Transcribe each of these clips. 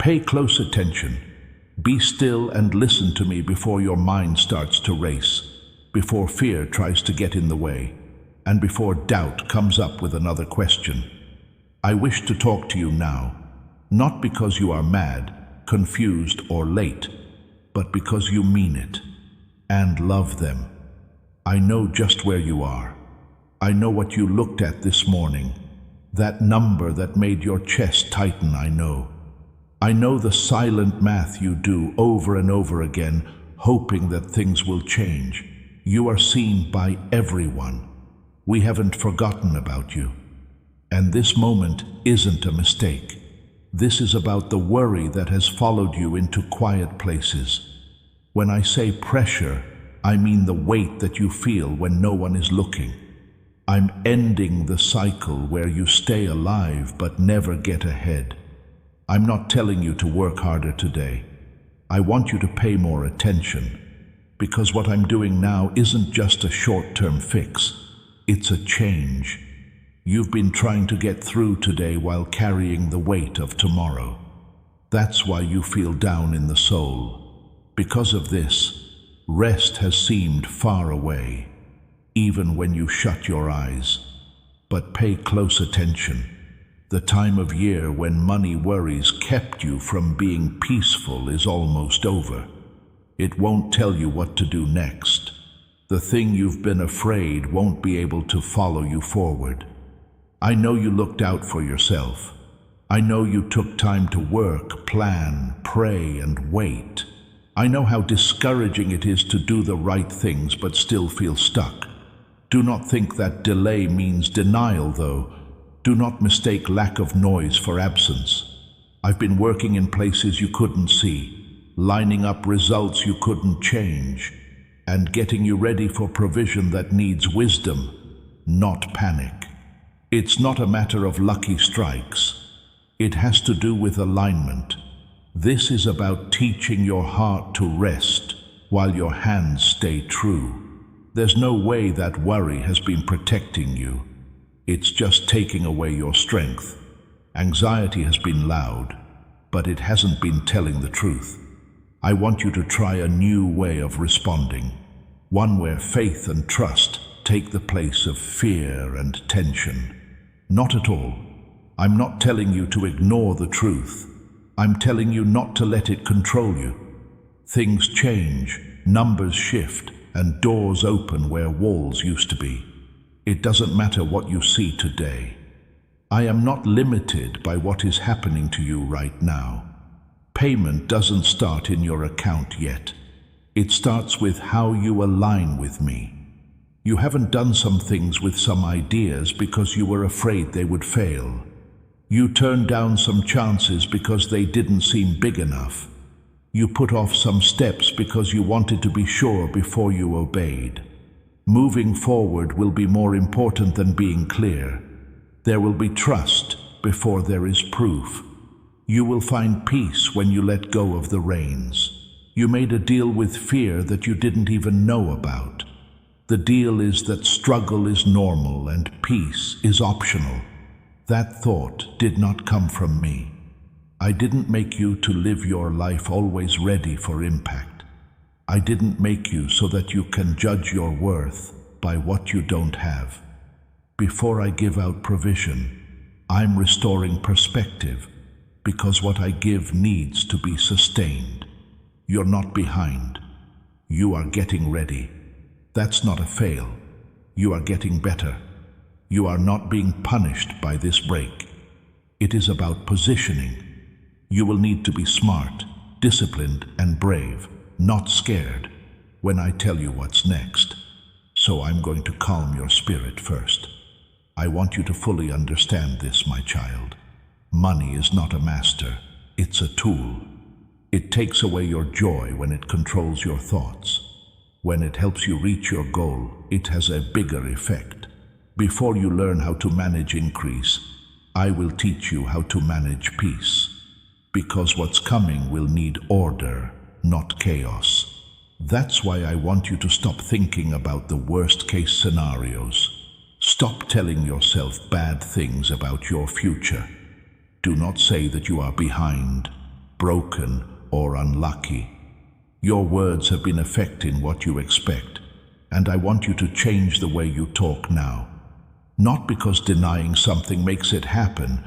Pay close attention. Be still and listen to me before your mind starts to race, before fear tries to get in the way, and before doubt comes up with another question. I wish to talk to you now, not because you are mad, confused, or late, but because you mean it and love them. I know just where you are. I know what you looked at this morning, that number that made your chest tighten. I know the silent math you do over and over again, hoping that things will change. You are seen by everyone. We haven't forgotten about you. And this moment isn't a mistake. This is about the worry that has followed you into quiet places. When I say pressure, I mean the weight that you feel when no one is looking. I'm ending the cycle where you stay alive but never get ahead. I'm not telling you to work harder today. I want you to pay more attention, because what I'm doing now isn't just a short-term fix. It's a change. You've been trying to get through today while carrying the weight of tomorrow. That's why you feel down in the soul. Because of this, rest has seemed far away, even when you shut your eyes. But pay close attention. The time of year when money worries kept you from being peaceful is almost over. It won't tell you what to do next. The thing you've been afraid won't be able to follow you forward. I know you looked out for yourself. I know you took time to work, plan, pray, and wait. I know how discouraging it is to do the right things but still feel stuck. Do not think that delay means denial, though. Do not mistake lack of noise for absence. I've been working in places you couldn't see, lining up results you couldn't change, and getting you ready for provision that needs wisdom, not panic. It's not a matter of lucky strikes. It has to do with alignment. This is about teaching your heart to rest while your hands stay true. There's no way that worry has been protecting you. It's just taking away your strength. Anxiety has been loud, but it hasn't been telling the truth. I want you to try a new way of responding, one where faith and trust take the place of fear and tension. Not at all. I'm not telling you to ignore the truth. I'm telling you not to let it control you. Things change, numbers shift, and doors open where walls used to be. It doesn't matter what you see today. I am not limited by what is happening to you right now. Payment doesn't start in your account yet. It starts with how you align with me. You haven't done some things with some ideas because you were afraid they would fail. You turned down some chances because they didn't seem big enough. You put off some steps because you wanted to be sure before you obeyed. Moving forward will be more important than being clear. There will be trust before there is proof. You will find peace when you let go of the reins. You made a deal with fear that you didn't even know about. The deal is that struggle is normal and peace is optional. That thought did not come from me. I didn't make you to live your life always ready for impact. I didn't make you so that you can judge your worth by what you don't have. Before I give out provision, I'm restoring perspective, because what I give needs to be sustained. You're not behind. You are getting ready. That's not a fail. You are getting better. You are not being punished by this break. It is about positioning. You will need to be smart, disciplined, and brave, not scared, when I tell you what's next. So I'm going to calm your spirit first. I want you to fully understand this, my child. Money is not a master. It's a tool. It takes away your joy when it controls your thoughts. When it helps you reach your goal, it has a bigger effect. Before you learn how to manage increase, I will teach you how to manage peace. Because what's coming will need order, not chaos. That's why I want you to stop thinking about the worst-case scenarios. Stop telling yourself bad things about your future. Do not say that you are behind. broken, or unlucky. Your words have been affecting what you expect, and I want you to change the way you talk now. Not because denying something makes it happen,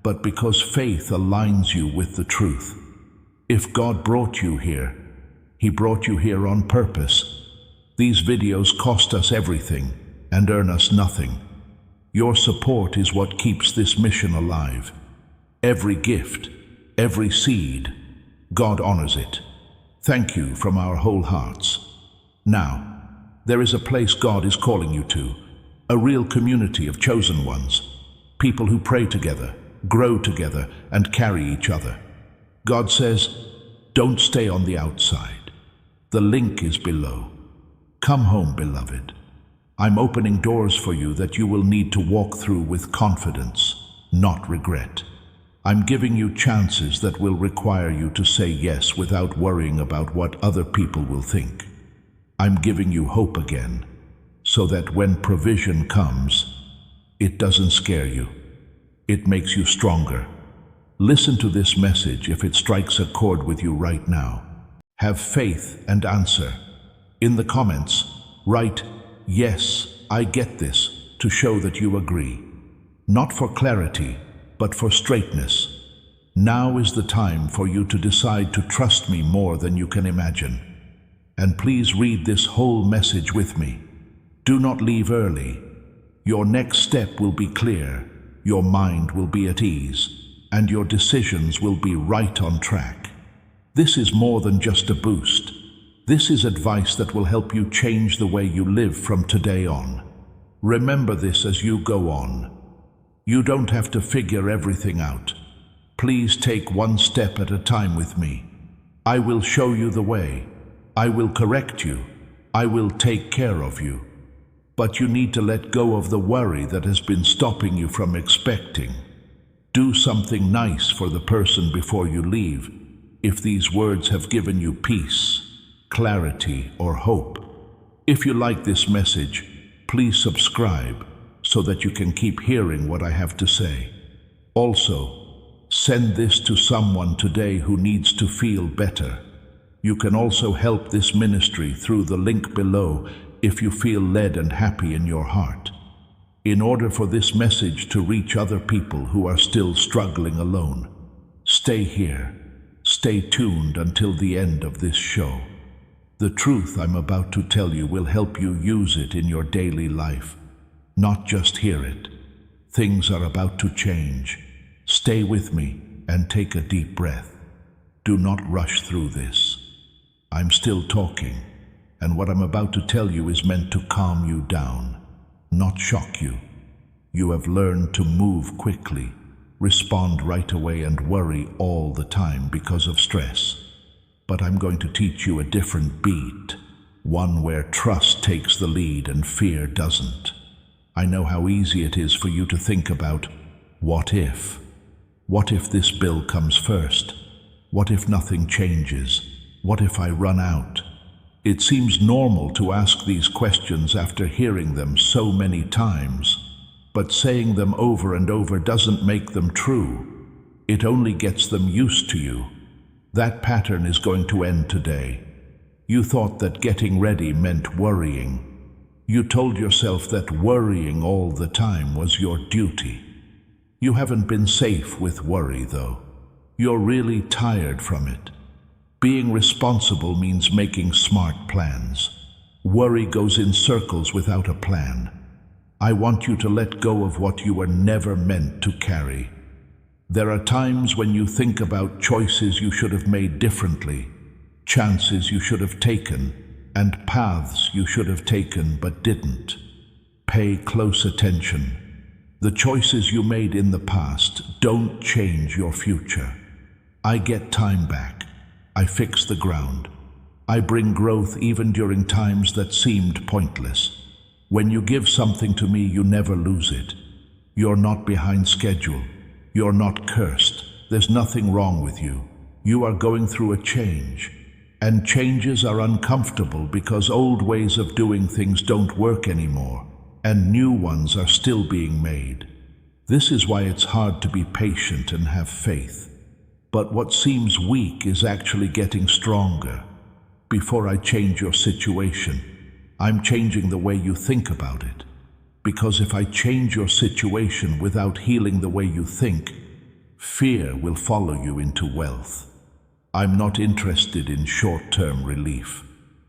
but because faith aligns you with the truth. If God brought you here, He brought you here on purpose. These videos cost us everything and earn us nothing. Your support is what keeps this mission alive. Every gift, every seed, God honors it. Thank you from our whole hearts. Now, there is a place God is calling you to, a real community of chosen ones, people who pray together, grow together, and carry each other. God says, don't stay on the outside. The link is below. Come home, beloved. I'm opening doors for you that you will need to walk through with confidence, not regret. I'm giving you chances that will require you to say yes without worrying about what other people will think. I'm giving you hope again, so that when provision comes, it doesn't scare you. It makes you stronger. Listen to this message if it strikes a chord with you right now. Have faith and answer. In the comments, write, "Yes, I get this," to show that you agree. Not for clarity, but for straightness. Now is the time for you to decide to trust me more than you can imagine. And please read this whole message with me. Do not leave early. Your next step will be clear, your mind will be at ease, and your decisions will be right on track. This is more than just a boost. This is advice that will help you change the way you live from today on. Remember this as you go on. You don't have to figure everything out. Please take one step at a time with me. I will show you the way. I will correct you. I will take care of you. But you need to let go of the worry that has been stopping you from expecting. Do something nice for the person before you leave, if these words have given you peace, clarity, or hope. If you like this message, please subscribe so that you can keep hearing what I have to say. Also, send this to someone today who needs to feel better. You can also help this ministry through the link below if you feel led and happy in your heart. In order for this message to reach other people who are still struggling alone, stay here. Stay tuned until the end of this show. The truth I'm about to tell you will help you use it in your daily life, not just hear it. Things are about to change. Stay with me and take a deep breath. Do not rush through this. I'm still talking, and what I'm about to tell you is meant to calm you down, not shock you. You have learned to move quickly, respond right away, and worry all the time because of stress. But I'm going to teach you a different beat, one where trust takes the lead and fear doesn't. I know how easy it is for you to think about, what if? What if this bill comes first? What if nothing changes? What if I run out? It seems normal to ask these questions after hearing them so many times, but saying them over and over doesn't make them true. It only gets them used to you. That pattern is going to end today. You thought that getting ready meant worrying. You told yourself that worrying all the time was your duty. You haven't been safe with worry, though. You're really tired from it. Being responsible means making smart plans. Worry goes in circles without a plan. I want you to let go of what you were never meant to carry. There are times when you think about choices you should have made differently, chances you should have taken, and paths you should have taken but didn't. Pay close attention. The choices you made in the past don't change your future. I get time back. I fix the ground. I bring growth even during times that seemed pointless. When you give something to me, you never lose it. You're not behind schedule. You're not cursed. There's nothing wrong with you. You are going through a change. And changes are uncomfortable because old ways of doing things don't work anymore, and new ones are still being made. This is why it's hard to be patient and have faith. But what seems weak is actually getting stronger. Before I change your situation, I'm changing the way you think about it. Because if I change your situation without healing the way you think, fear will follow you into wealth. I'm not interested in short-term relief.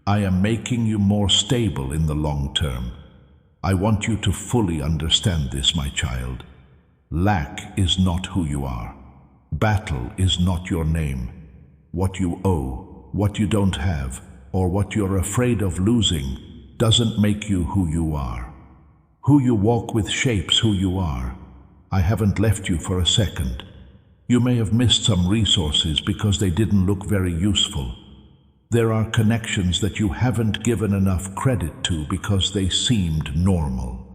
I am making you more stable in the long term. I want you to fully understand this, my child. Lack is not who you are. Battle is not your name. What you owe, what you don't have, or what you're afraid of losing doesn't make you who you are. Who you walk with shapes who you are. I haven't left you for a second. You may have missed some resources because they didn't look very useful. There are connections that you haven't given enough credit to because they seemed normal.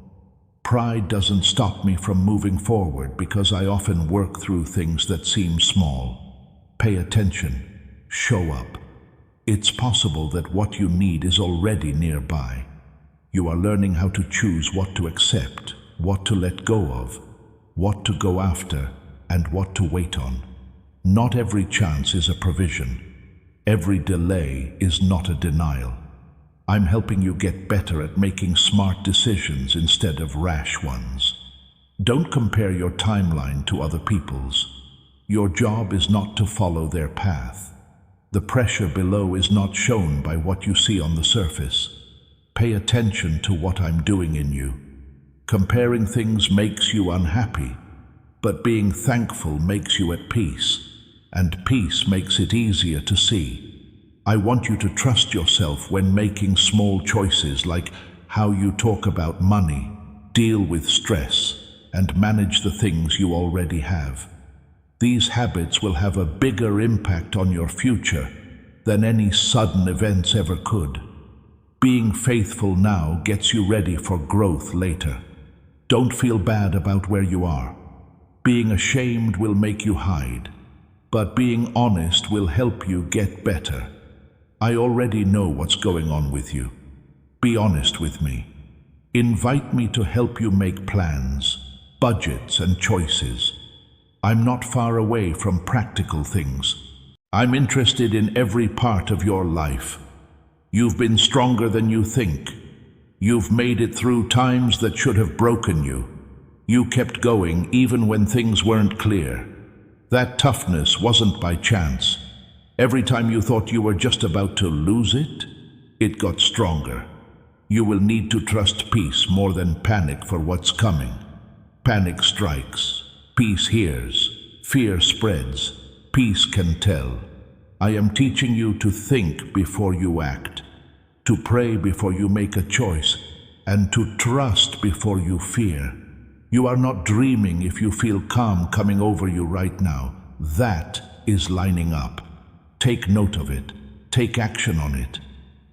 Pride doesn't stop me from moving forward because I often work through things that seem small. Pay attention. Show up. It's possible that what you need is already nearby. You are learning how to choose what to accept, what to let go of, what to go after, and what to wait on. Not every chance is a provision. Every delay is not a denial. I'm helping you get better at making smart decisions instead of rash ones. Don't compare your timeline to other people's. Your job is not to follow their path. The pressure below is not shown by what you see on the surface. Pay attention to what I'm doing in you. Comparing things makes you unhappy, but being thankful makes you at peace, and peace makes it easier to see. I want you to trust yourself when making small choices like how you talk about money, deal with stress, and manage the things you already have. These habits will have a bigger impact on your future than any sudden events ever could. Being faithful now gets you ready for growth later. Don't feel bad about where you are. Being ashamed will make you hide, but being honest will help you get better. I already know what's going on with you. Be honest with me. Invite me to help you make plans, budgets, and choices. I'm not far away from practical things. I'm interested in every part of your life. You've been stronger than you think. You've made it through times that should have broken you. You kept going even when things weren't clear. That toughness wasn't by chance. Every time you thought you were just about to lose it, it got stronger. You will need to trust peace more than panic for what's coming. Panic strikes. Peace hears. Fear spreads. Peace can tell. I am teaching you to think before you act, to pray before you make a choice, and to trust before you fear. You are not dreaming if you feel calm coming over you right now. That is lining up. Take note of it. Take action on it.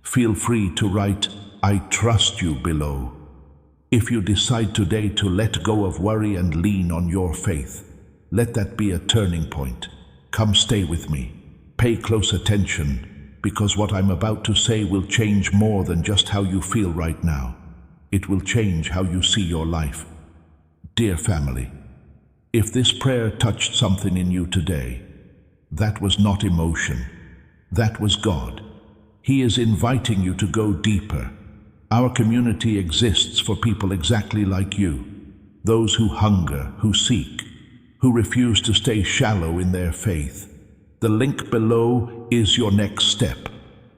Feel free to write, "I trust you" below. If you decide today to let go of worry and lean on your faith, let that be a turning point. Come stay with me. Pay close attention, because what I'm about to say will change more than just how you feel right now. It will change how you see your life. Dear family, if this prayer touched something in you today, that was not emotion. That was God. He is inviting you to go deeper. Our community exists for people exactly like you, those who hunger, who seek, who refuse to stay shallow in their faith. The link below is your next step.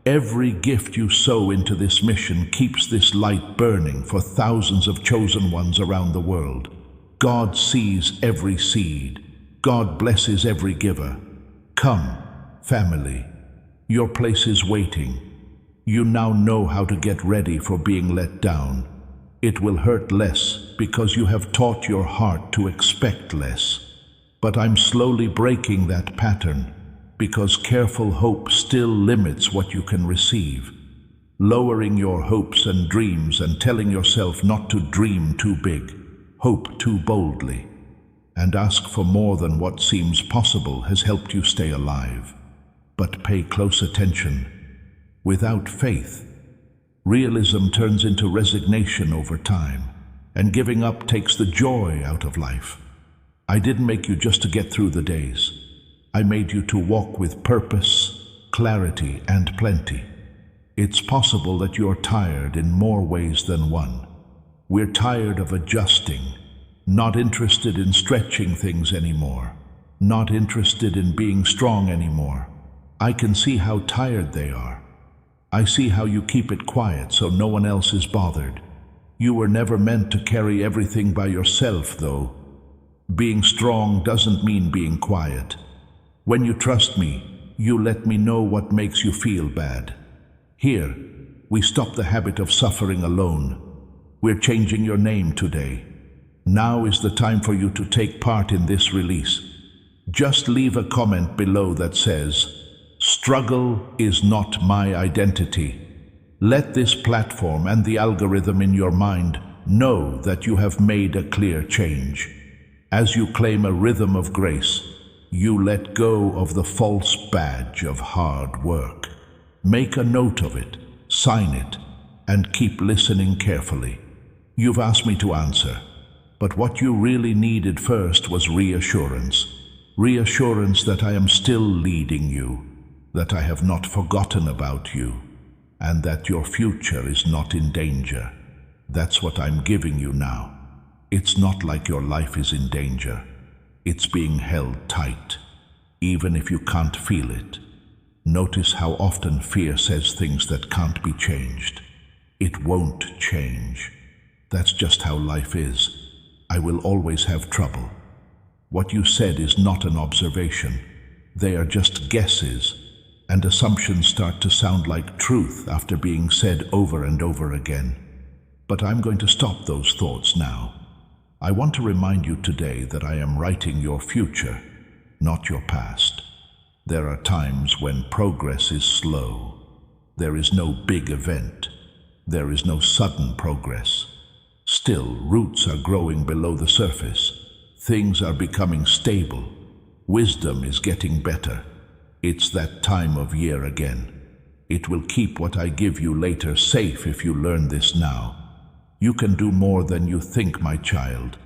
Every gift you sow into this mission keeps this light burning for thousands of chosen ones around the world. God sees every seed. God blesses every giver. Come, family. Your place is waiting. You now know how to get ready for being let down. It will hurt less because you have taught your heart to expect less. But I'm slowly breaking that pattern because careful hope still limits what you can receive. Lowering your hopes and dreams and telling yourself not to dream too big, hope too boldly, and ask for more than what seems possible has helped you stay alive. But pay close attention. Without faith, realism turns into resignation over time, and giving up takes the joy out of life. I didn't make you just to get through the days. I made you to walk with purpose, clarity, and plenty. It's possible that you're tired in more ways than one. We're tired of adjusting, not interested in stretching things anymore, not interested in being strong anymore. I can see how tired they are. I see how you keep it quiet so no one else is bothered. You were never meant to carry everything by yourself, though. Being strong doesn't mean being quiet. When you trust me, you let me know what makes you feel bad. Here, we stop the habit of suffering alone. We're changing your name today. Now is the time for you to take part in this release. Just leave a comment below that says, "Struggle is not my identity." Let this platform and the algorithm in your mind know that you have made a clear change. As you claim a rhythm of grace, you let go of the false badge of hard work. Make a note of it, sign it, and keep listening carefully. You've asked me to answer, but what you really needed first was reassurance. Reassurance that I am still leading you, that I have not forgotten about you, and that your future is not in danger. That's what I'm giving you now. It's not like your life is in danger. It's being held tight, even if you can't feel it. Notice how often fear says things that can't be changed. It won't change. That's just how life is. I will always have trouble. What you said is not an observation. They are just guesses, and assumptions start to sound like truth after being said over and over again. But I'm going to stop those thoughts now. I want to remind you today that I am writing your future, not your past. There are times when progress is slow. There is no big event. There is no sudden progress. Still, roots are growing below the surface. Things are becoming stable. Wisdom is getting better. It's that time of year again. It will keep what I give you later safe if you learn this now. You can do more than you think, my child.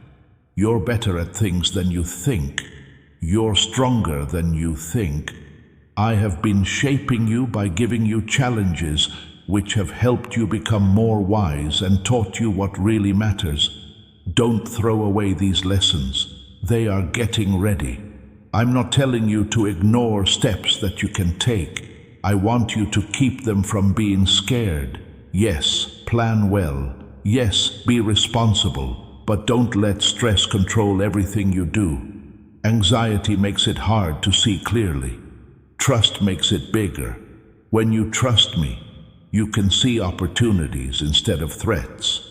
You're better at things than you think. You're stronger than you think. I have been shaping you by giving you challenges which have helped you become more wise and taught you what really matters. Don't throw away these lessons. They are getting ready. I'm not telling you to ignore steps that you can take. I want you to keep them from being scared. Yes, plan well. Yes, be responsible, but don't let stress control everything you do. Anxiety makes it hard to see clearly. Trust makes it bigger. When you trust me, you can see opportunities instead of threats.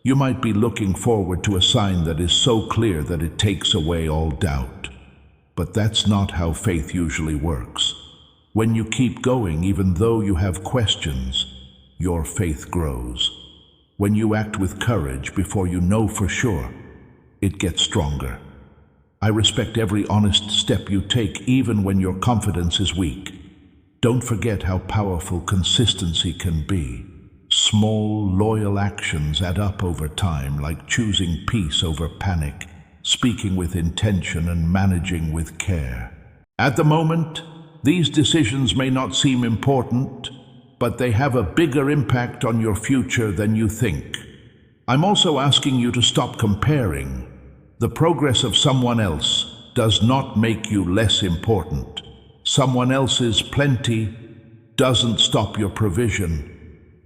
You might be looking forward to a sign that is so clear that it takes away all doubt. But that's not how faith usually works. When you keep going, even though you have questions, your faith grows. When you act with courage before you know for sure, it gets stronger. I respect every honest step you take, even when your confidence is weak. Don't forget how powerful consistency can be. Small, loyal actions add up over time, like choosing peace over panic, speaking with intention, and managing with care. At the moment, these decisions may not seem important, but they have a bigger impact on your future than you think. I'm also asking you to stop comparing. The progress of someone else does not make you less important. Someone else's plenty doesn't stop your provision.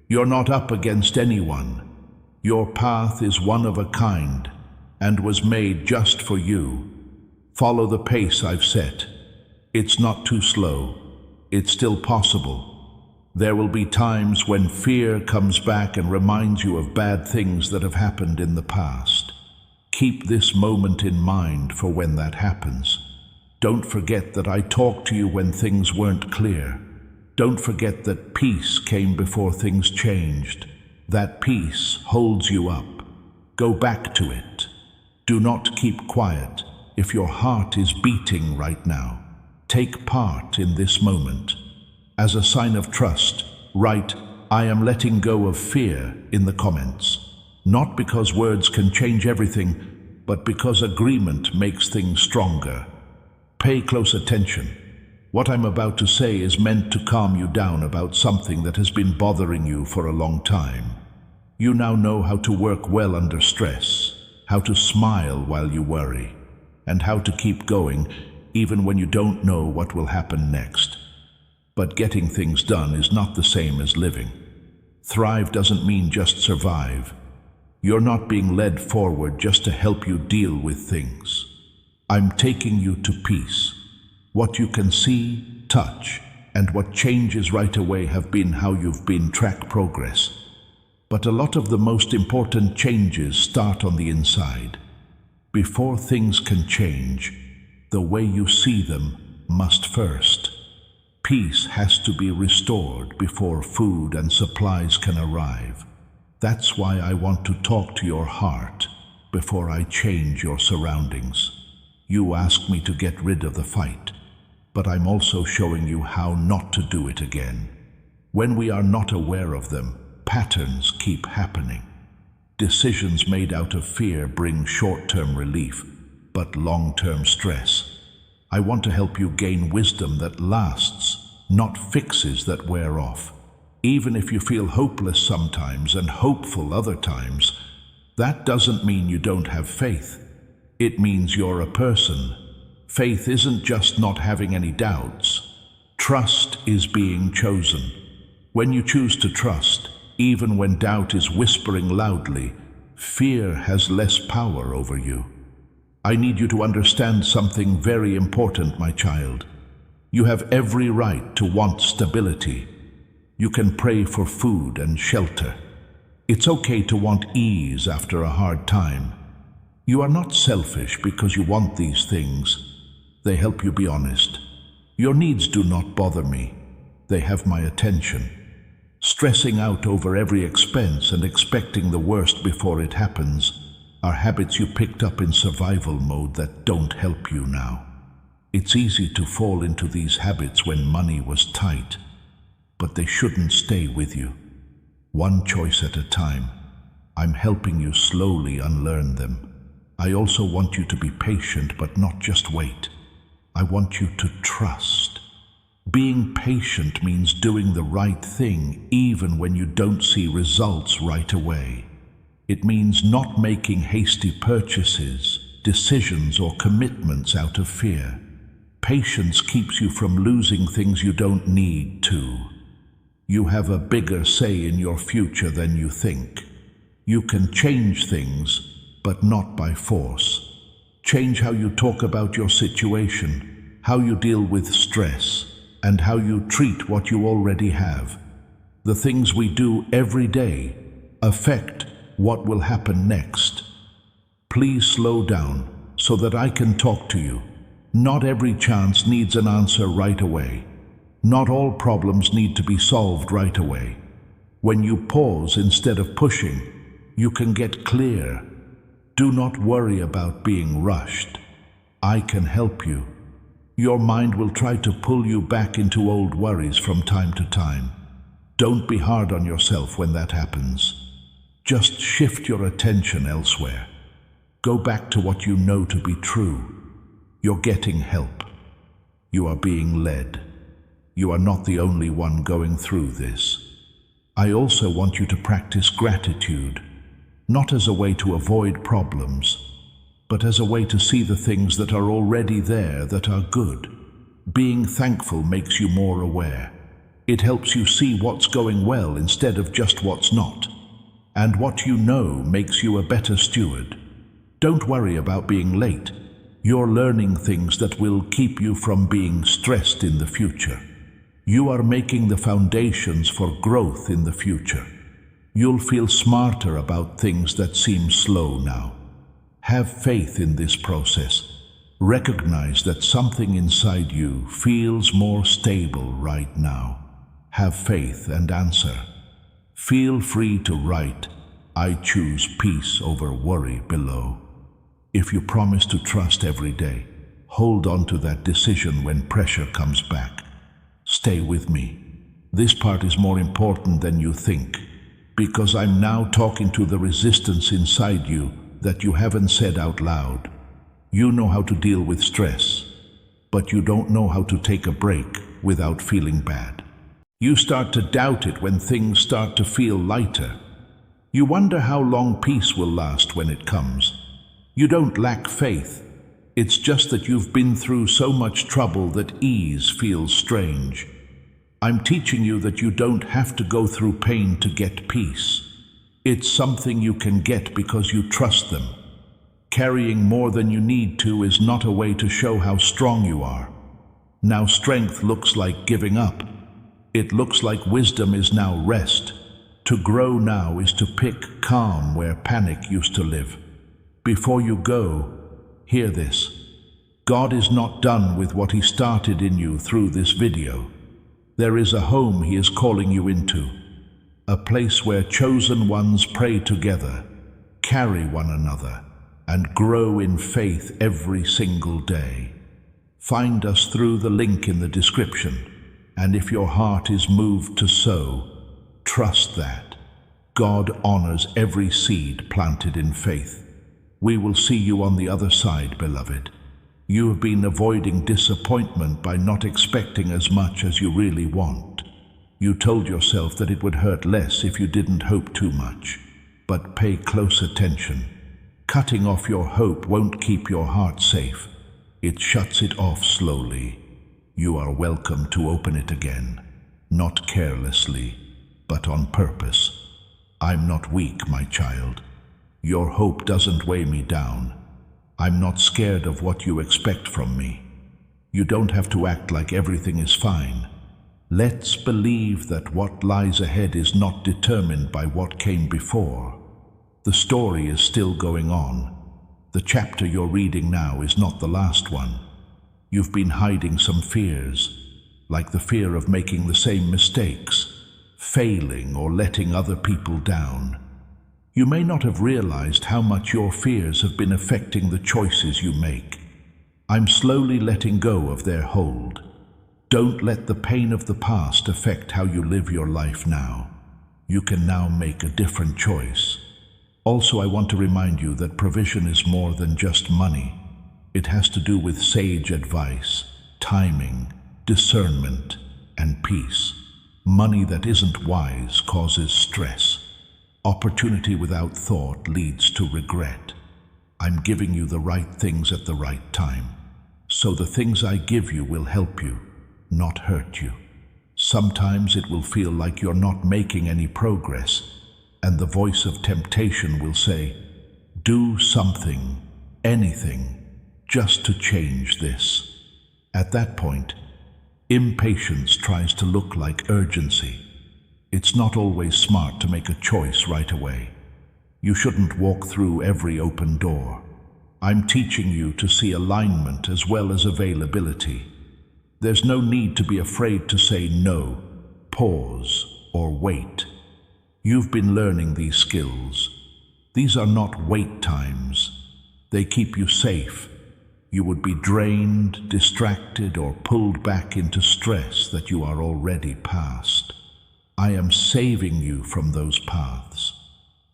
You're not up against anyone. Your path is one of a kind and was made just for you. Follow the pace I've set. It's not too slow. It's still possible. There will be times when fear comes back and reminds you of bad things that have happened in the past. Keep this moment in mind for when that happens. Don't forget that I talked to you when things weren't clear. Don't forget that peace came before things changed. That peace holds you up. Go back to it. Do not keep quiet. If your heart is beating right now, take part in this moment. As a sign of trust, write, "I am letting go of fear" in the comments. Not because words can change everything, but because agreement makes things stronger. Pay close attention. What I'm about to say is meant to calm you down about something that has been bothering you for a long time. You now know how to work well under stress, how to smile while you worry, and how to keep going even when you don't know what will happen next. But getting things done is not the same as living. Thrive doesn't mean just survive. You're not being led forward just to help you deal with things. I'm taking you to peace. What you can see, touch, and what changes right away have been how you've been track progress. But a lot of the most important changes start on the inside. Before things can change, the way you see them must first. Peace has to be restored before food and supplies can arrive. That's why I want to talk to your heart before I change your surroundings. You ask me to get rid of the fight, but I'm also showing you how not to do it again. When we are not aware of them, patterns keep happening. Decisions made out of fear bring short-term relief, but long-term stress. I want to help you gain wisdom that lasts, not fixes that wear off. Even if you feel hopeless sometimes and hopeful other times, that doesn't mean you don't have faith. It means you're a person. Faith isn't just not having any doubts. Trust is being chosen. When you choose to trust, even when doubt is whispering loudly, fear has less power over you. I need you to understand something very important, my child. You have every right to want stability. You can pray for food and shelter. It's okay to want ease after a hard time. You are not selfish because you want these things. They help you be honest. Your needs do not bother me. They have my attention. Stressing out over every expense and expecting the worst before it happens are habits you picked up in survival mode that don't help you now. It's easy to fall into these habits when money was tight, but they shouldn't stay with you. One choice at a time. I'm helping you slowly unlearn them. I also want you to be patient, but not just wait. I want you to trust. Being patient means doing the right thing even when you don't see results right away. It means not making hasty purchases, decisions, or commitments out of fear. Patience keeps you from losing things you don't need to. You have a bigger say in your future than you think. You can change things, but not by force. Change how you talk about your situation, how you deal with stress, and how you treat what you already have. The things we do every day affect what will happen next. Please slow down so that I can talk to you. Not every chance needs an answer right away. Not all problems need to be solved right away. When you pause instead of pushing, you can get clear. Do not worry about being rushed. I can help you. Your mind will try to pull you back into old worries from time to time. Don't be hard on yourself when that happens. Just shift your attention elsewhere. Go back to what you know to be true. You're getting help. You are being led. You are not the only one going through this. I also want you to practice gratitude, not as a way to avoid problems, but as a way to see the things that are already there that are good. Being thankful makes you more aware. It helps you see what's going well instead of just what's not. And what you know makes you a better steward. Don't worry about being late. You're learning things that will keep you from being stressed in the future. You are making the foundations for growth in the future. You'll feel smarter about things that seem slow now. Have faith in this process. Recognize that something inside you feels more stable right now. Have faith and answer. Feel free to write, "I choose peace over worry" below. If you promise to trust every day, hold on to that decision when pressure comes back. Stay with me. This part is more important than you think, because I'm now talking to the resistance inside you that you haven't said out loud. You know how to deal with stress, but you don't know how to take a break without feeling bad. You start to doubt it when things start to feel lighter. You wonder how long peace will last when it comes. You don't lack faith. It's just that you've been through so much trouble that ease feels strange. I'm teaching you that you don't have to go through pain to get peace. It's something you can get because you trust them. Carrying more than you need to is not a way to show how strong you are. Now strength looks like giving up. It looks like wisdom is now rest. To grow now is to pick calm where panic used to live. Before you go, hear this. God is not done with what He started in you through this video. There is a home He is calling you into, a place where chosen ones pray together, carry one another, and grow in faith every single day. Find us through the link in the description, and if your heart is moved to sow, trust that God honors every seed planted in faith. We will see you on the other side, beloved. You have been avoiding disappointment by not expecting as much as you really want. You told yourself that it would hurt less if you didn't hope too much. But pay close attention. Cutting off your hope won't keep your heart safe. It shuts it off slowly. You are welcome to open it again, not carelessly, but on purpose. I'm not weak, my child. Your hope doesn't weigh me down. I'm not scared of what you expect from me. You don't have to act like everything is fine. Let's believe that what lies ahead is not determined by what came before. The story is still going on. The chapter you're reading now is not the last one. You've been hiding some fears, like the fear of making the same mistakes, failing or letting other people down. You may not have realized how much your fears have been affecting the choices you make. I'm slowly letting go of their hold. Don't let the pain of the past affect how you live your life now. You can now make a different choice. Also, I want to remind you that provision is more than just money. It has to do with sage advice, timing, discernment, and peace. Money that isn't wise causes stress. Opportunity without thought leads to regret. I'm giving you the right things at the right time. So the things I give you will help you, not hurt you. Sometimes it will feel like you're not making any progress, and the voice of temptation will say, do something, anything, just to change this. At that point, impatience tries to look like urgency. It's not always smart to make a choice right away. You shouldn't walk through every open door. I'm teaching you to see alignment as well as availability. There's no need to be afraid to say no, pause, or wait. You've been learning these skills. These are not wait times. They keep you safe. You would be drained, distracted, or pulled back into stress that you are already past. I am saving you from those paths.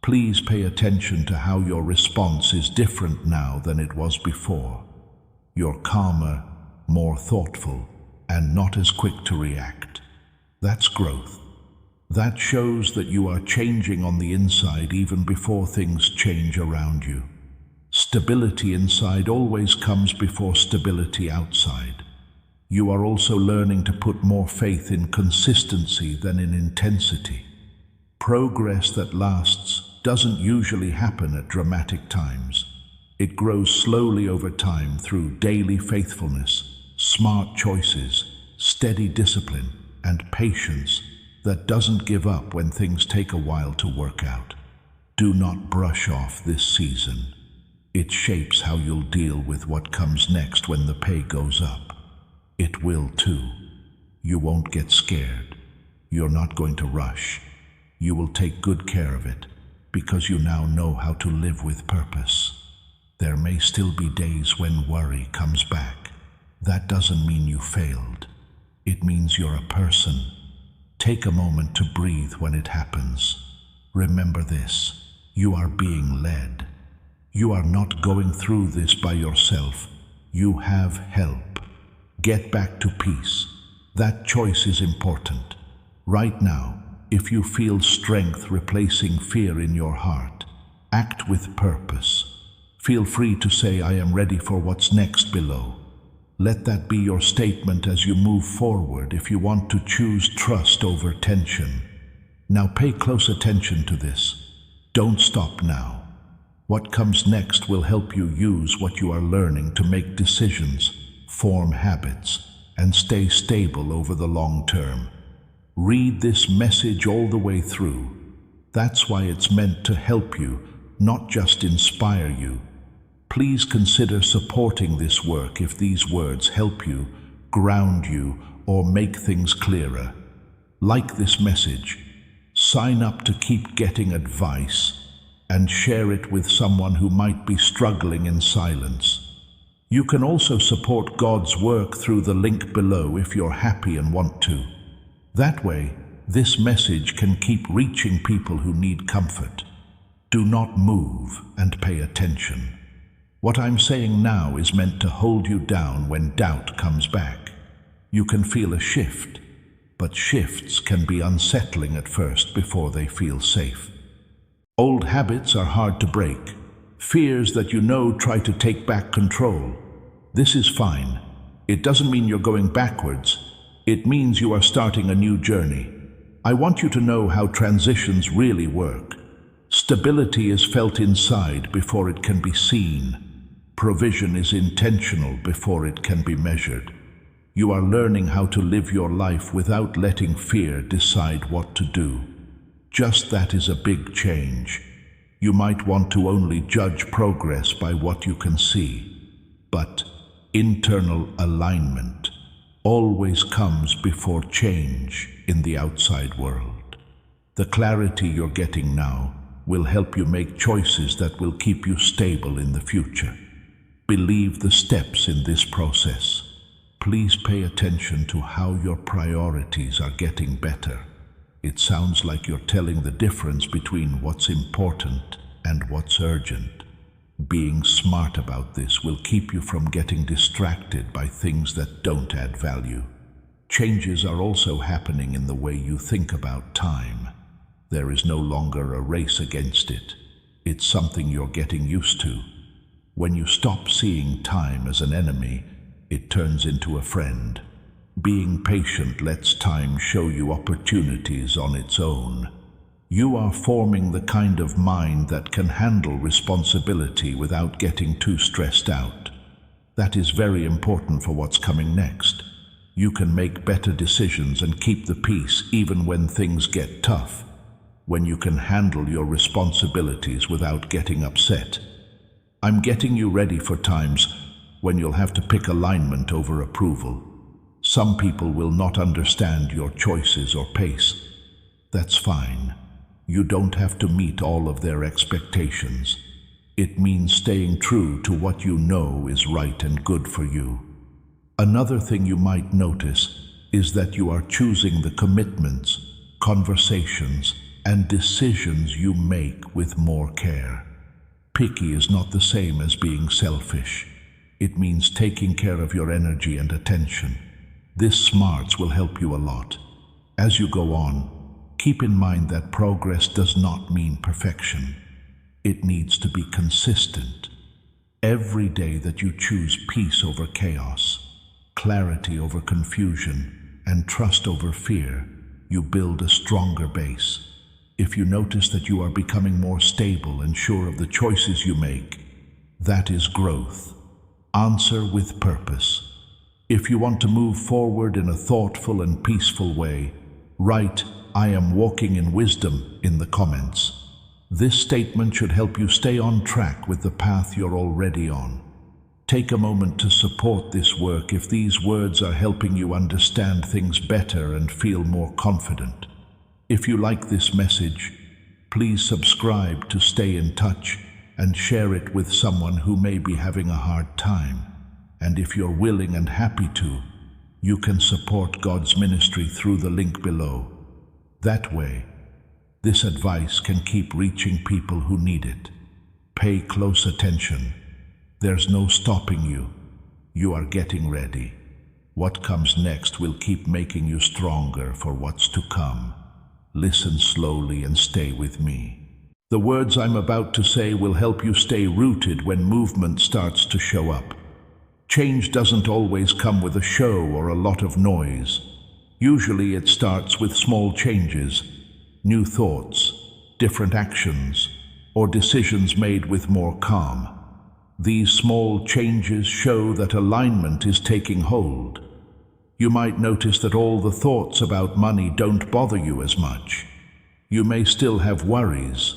Please pay attention to how your response is different now than it was before. You're calmer, more thoughtful, and not as quick to react. That's growth. That shows that you are changing on the inside even before things change around you. Stability inside always comes before stability outside. You are also learning to put more faith in consistency than in intensity. Progress that lasts doesn't usually happen at dramatic times. It grows slowly over time through daily faithfulness, smart choices, steady discipline, and patience that doesn't give up when things take a while to work out. Do not brush off this season. It shapes how you'll deal with what comes next when the pay goes up. It will too. You won't get scared. You're not going to rush. You will take good care of it because you now know how to live with purpose. There may still be days when worry comes back. That doesn't mean you failed. It means you're a person. Take a moment to breathe when it happens. Remember this, you are being led. You are not going through this by yourself. You have help. Get back to peace. That choice is important. Right now, if you feel strength replacing fear in your heart, act with purpose. Feel free to say, I am ready for what's next below. Let that be your statement as you move forward if you want to choose trust over tension. Now pay close attention to this. Don't stop now. What comes next will help you use what you are learning to make decisions, form habits, and stay stable over the long term. Read this message all the way through. That's why it's meant to help you, not just inspire you. Please consider supporting this work if these words help you, ground you, or make things clearer. Like this message, sign up to keep getting advice, and share it with someone who might be struggling in silence. You can also support God's work through the link below if you're happy and want to. That way, this message can keep reaching people who need comfort. Do not move and pay attention. What I'm saying now is meant to hold you down when doubt comes back. You can feel a shift, but shifts can be unsettling at first before they feel safe. Old habits are hard to break. Fears that you know try to take back control. This is fine. It doesn't mean you're going backwards. It means you are starting a new journey. I want you to know how transitions really work. Stability is felt inside before it can be seen. Provision is intentional before it can be measured. You are learning how to live your life without letting fear decide what to do. Just that is a big change. You might want to only judge progress by what you can see, but internal alignment always comes before change in the outside world. The clarity you're getting now will help you make choices that will keep you stable in the future. Believe the steps in this process. Please pay attention to how your priorities are getting better. It sounds like you're telling the difference between what's important and what's urgent. Being smart about this will keep you from getting distracted by things that don't add value. Changes are also happening in the way you think about time. There is no longer a race against it. It's something you're getting used to. When you stop seeing time as an enemy, it turns into a friend. Being patient lets time show you opportunities on its own. You are forming the kind of mind that can handle responsibility without getting too stressed out. That is very important for what's coming next. You can make better decisions and keep the peace even when things get tough. When you can handle your responsibilities without getting upset. I'm getting you ready for times when you'll have to pick alignment over approval. Some people will not understand your choices or pace. That's fine. You don't have to meet all of their expectations. It means staying true to what you know is right and good for you. Another thing you might notice is that you are choosing the commitments, conversations, and decisions you make with more care. Picky is not the same as being selfish. It means taking care of your energy and attention. This smarts will help you a lot. As you go on, keep in mind that progress does not mean perfection. It needs to be consistent. Every day that you choose peace over chaos, clarity over confusion, and trust over fear, you build a stronger base. If you notice that you are becoming more stable and sure of the choices you make, that is growth. Answer with purpose. If you want to move forward in a thoughtful and peaceful way, write, "I am walking in wisdom" in the comments. This statement should help you stay on track with the path you're already on. Take a moment to support this work if these words are helping you understand things better and feel more confident. If you like this message, please subscribe to stay in touch and share it with someone who may be having a hard time. And if you're willing and happy to, you can support God's ministry through the link below. That way, this advice can keep reaching people who need it. Pay close attention. There's no stopping you. You are getting ready. What comes next will keep making you stronger for what's to come. Listen slowly and stay with me. The words I'm about to say will help you stay rooted when movement starts to show up. Change doesn't always come with a show or a lot of noise. Usually it starts with small changes, new thoughts, different actions, or decisions made with more calm. These small changes show that alignment is taking hold. You might notice that all the thoughts about money don't bother you as much. You may still have worries,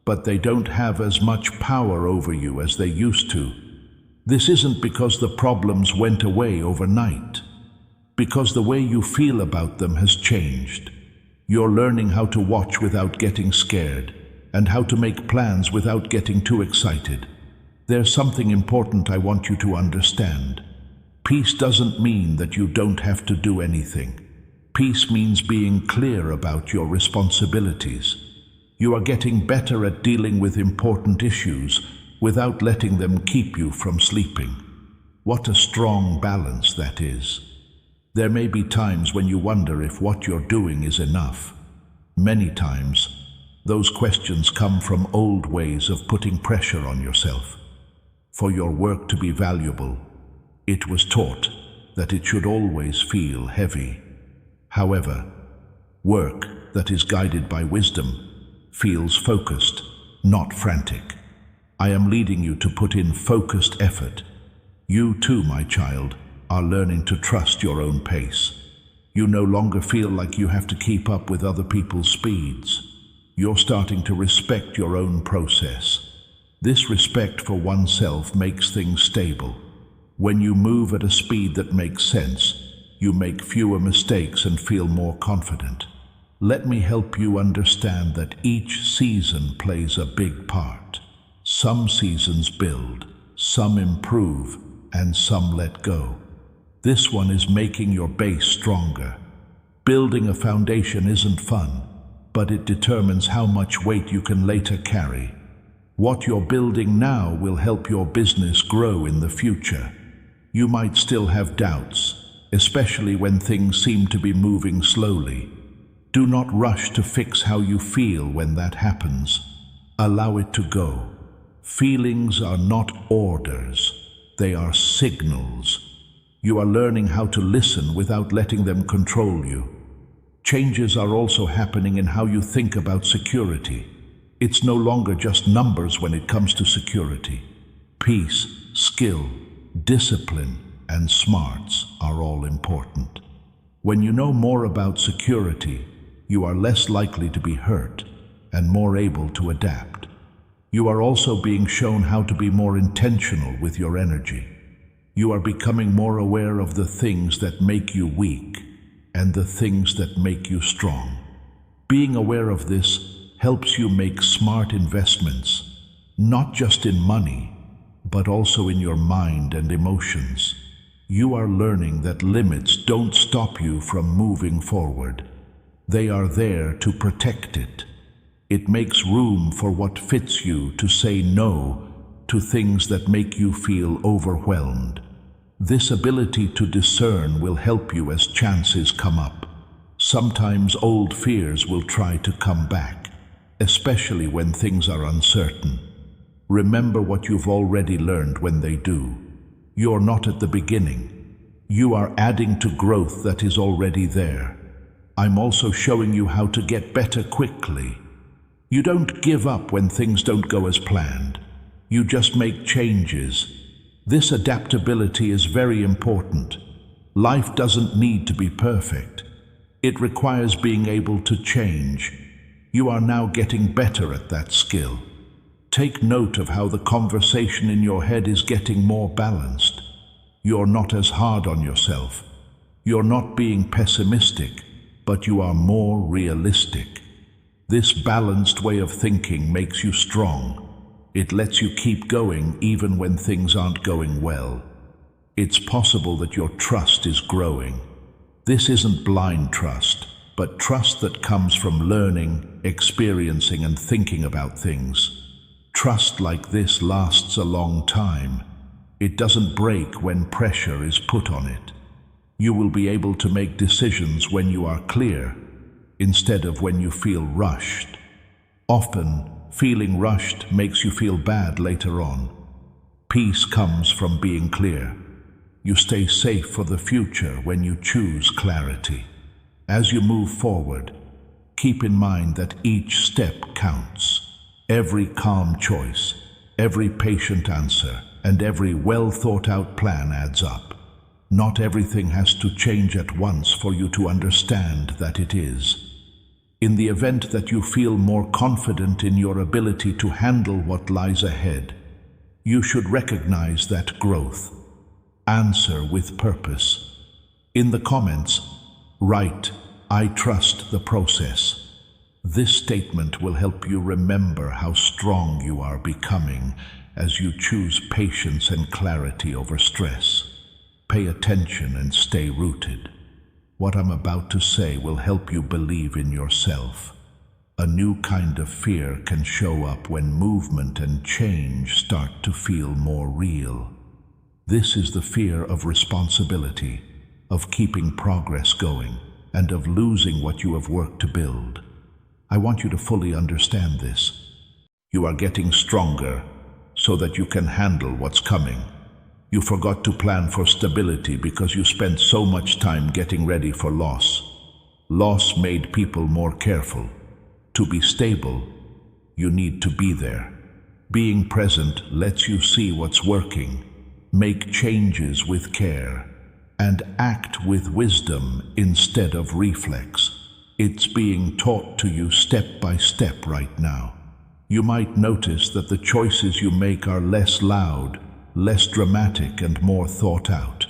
but they don't have as much power over you as they used to. This isn't because the problems went away overnight, because the way you feel about them has changed. You're learning how to watch without getting scared, and how to make plans without getting too excited. There's something important I want you to understand. Peace doesn't mean that you don't have to do anything. Peace means being clear about your responsibilities. You are getting better at dealing with important issues without letting them keep you from sleeping. What a strong balance that is. There may be times when you wonder if what you're doing is enough. Many times, those questions come from old ways of putting pressure on yourself. For your work to be valuable, it was taught that it should always feel heavy. However, work that is guided by wisdom feels focused, not frantic. I am leading you to put in focused effort. You too, my child, are learning to trust your own pace. You no longer feel like you have to keep up with other people's speeds. You're starting to respect your own process. This respect for oneself makes things stable. When you move at a speed that makes sense, you make fewer mistakes and feel more confident. Let me help you understand that each season plays a big part. Some seasons build, some improve, and some let go. This one is making your base stronger. Building a foundation isn't fun, but it determines how much weight you can later carry. What you're building now will help your business grow in the future. You might still have doubts, especially when things seem to be moving slowly. Do not rush to fix how you feel when that happens. Allow it to go. Feelings are not orders, they are signals. You are learning how to listen without letting them control you. Changes are also happening in how you think about security. It's no longer just numbers when it comes to security. Peace, skill, discipline, and smarts are all important. When you know more about security, you are less likely to be hurt and more able to adapt. You are also being shown how to be more intentional with your energy. You are becoming more aware of the things that make you weak and the things that make you strong. Being aware of this helps you make smart investments, not just in money, but also in your mind and emotions. You are learning that limits don't stop you from moving forward. They are there to protect it. It makes room for what fits you to say no to things that make you feel overwhelmed. This ability to discern will help you as chances come up. Sometimes old fears will try to come back, especially when things are uncertain. Remember what you've already learned when they do. You're not at the beginning. You are adding to growth that is already there. I'm also showing you how to get better quickly. You don't give up when things don't go as planned. You just make changes. This adaptability is very important. Life doesn't need to be perfect. It requires being able to change. You are now getting better at that skill. Take note of how the conversation in your head is getting more balanced. You're not as hard on yourself. You're not being pessimistic, but you are more realistic. This balanced way of thinking makes you strong. It lets you keep going even when things aren't going well. It's possible that your trust is growing. This isn't blind trust, but trust that comes from learning, experiencing, and thinking about things. Trust like this lasts a long time. It doesn't break when pressure is put on it. You will be able to make decisions when you are clear, instead of when you feel rushed. Often, feeling rushed makes you feel bad later on. Peace comes from being clear. You stay safe for the future when you choose clarity. As you move forward, keep in mind that each step counts. Every calm choice, every patient answer, and every well-thought-out plan adds up. Not everything has to change at once for you to understand that it is. In the event that you feel more confident in your ability to handle what lies ahead, you should recognize that growth. Answer with purpose. In the comments, write, "I trust the process." This statement will help you remember how strong you are becoming as you choose patience and clarity over stress. Pay attention and stay rooted. What I'm about to say will help you believe in yourself. A new kind of fear can show up when movement and change start to feel more real. This is the fear of responsibility, of keeping progress going, and of losing what you have worked to build. I want you to fully understand this. You are getting stronger so that you can handle what's coming. You forgot to plan for stability because you spent so much time getting ready for loss. Loss made people more careful. To be stable, you need to be there. Being present lets you see what's working, make changes with care, and act with wisdom instead of reflex. It's being taught to you step by step right now. You might notice that the choices you make are less loud, less dramatic, and more thought out.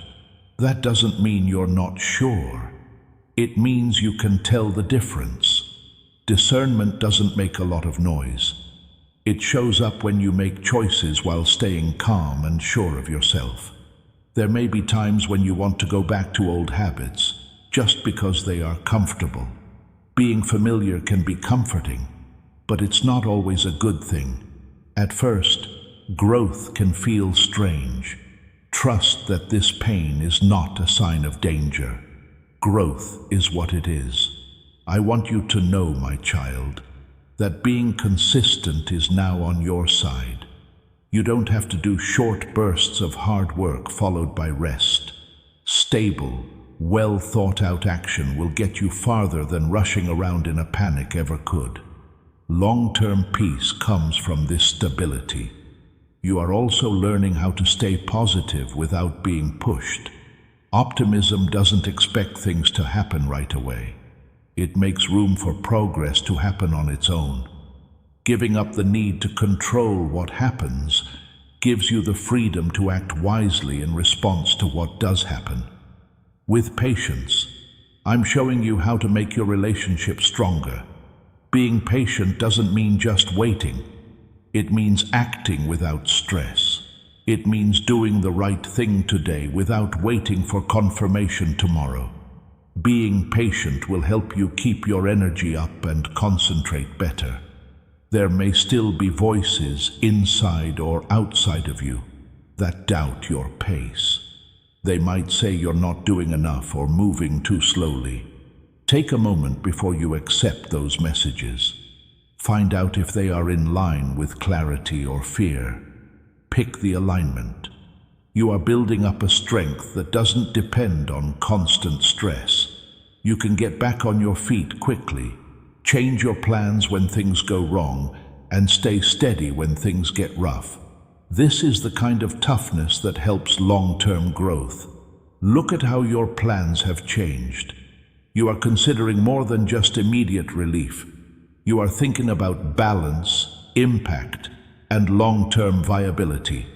That doesn't mean you're not sure. It means you can tell the difference. Discernment doesn't make a lot of noise. It shows up when you make choices while staying calm and sure of yourself. There may be times when you want to go back to old habits, just because they are comfortable. Being familiar can be comforting, but it's not always a good thing. At first, growth can feel strange. Trust that this pain is not a sign of danger. Growth is what it is. I want you to know, my child, that being consistent is now on your side. You don't have to do short bursts of hard work followed by rest. Stable, well-thought-out action will get you farther than rushing around in a panic ever could. Long-term peace comes from this stability. You are also learning how to stay positive without being pushed. Optimism doesn't expect things to happen right away. It makes room for progress to happen on its own. Giving up the need to control what happens gives you the freedom to act wisely in response to what does happen. With patience, I'm showing you how to make your relationship stronger. Being patient doesn't mean just waiting. It means acting without stress. It means doing the right thing today without waiting for confirmation tomorrow. Being patient will help you keep your energy up and concentrate better. There may still be voices inside or outside of you that doubt your pace. They might say you're not doing enough or moving too slowly. Take a moment before you accept those messages. Find out if they are in line with clarity or fear. Pick the alignment. You are building up a strength that doesn't depend on constant stress. You can get back on your feet quickly, change your plans when things go wrong, and stay steady when things get rough. This is the kind of toughness that helps long-term growth. Look at how your plans have changed. You are considering more than just immediate relief. You are thinking about balance, impact, and long-term viability.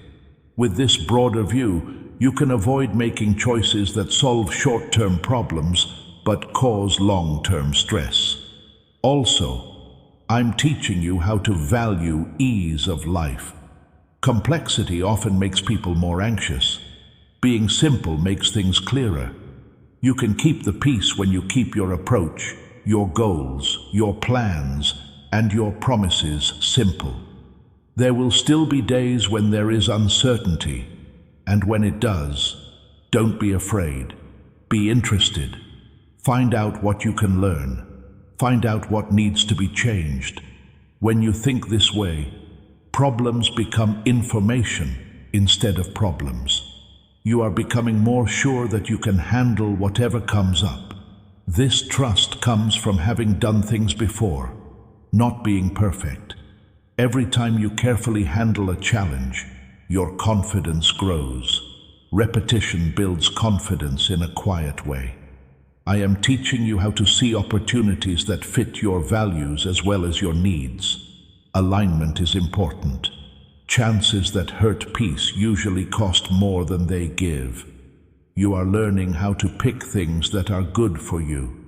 With this broader view, you can avoid making choices that solve short-term problems but cause long-term stress. Also, I'm teaching you how to value ease of life. Complexity often makes people more anxious. Being simple makes things clearer. You can keep the peace when you keep your approach, your goals, your plans, and your promises simple. There will still be days when there is uncertainty, and when it does, don't be afraid. Be interested. Find out what you can learn. Find out what needs to be changed. When you think this way, problems become information instead of problems. You are becoming more sure that you can handle whatever comes up. This trust comes from having done things before, not being perfect. Every time you carefully handle a challenge, your confidence grows. Repetition builds confidence in a quiet way. I am teaching you how to see opportunities that fit your values as well as your needs. Alignment is important. Chances that hurt peace usually cost more than they give. You are learning how to pick things that are good for you.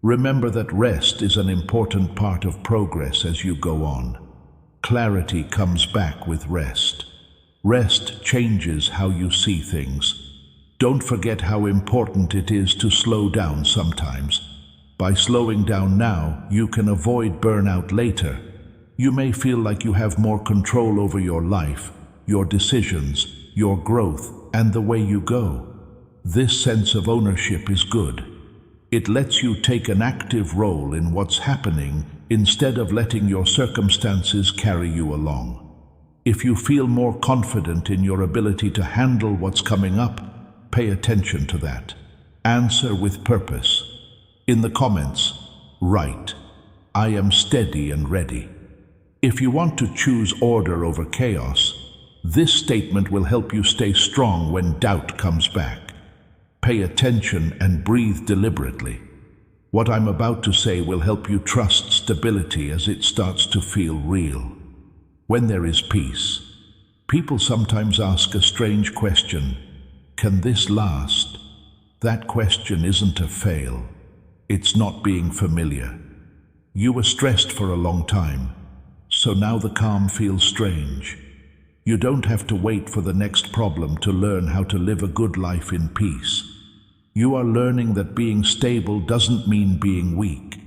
Remember that rest is an important part of progress as you go on. Clarity comes back with rest. Rest changes how you see things. Don't forget how important it is to slow down sometimes. By slowing down now, you can avoid burnout later. You may feel like you have more control over your life, your decisions, your growth, and the way you go. This sense of ownership is good. It lets you take an active role in what's happening instead of letting your circumstances carry you along. If you feel more confident in your ability to handle what's coming up, pay attention to that. Answer with purpose. In the comments, write, "I am steady and ready." If you want to choose order over chaos, this statement will help you stay strong when doubt comes back. Pay attention and breathe deliberately. What I'm about to say will help you trust stability as it starts to feel real. When there is peace, people sometimes ask a strange question: can this last? That question isn't a fail. It's not being familiar. You were stressed for a long time, so now the calm feels strange. You don't have to wait for the next problem to learn how to live a good life in peace. You are learning that being stable doesn't mean being weak.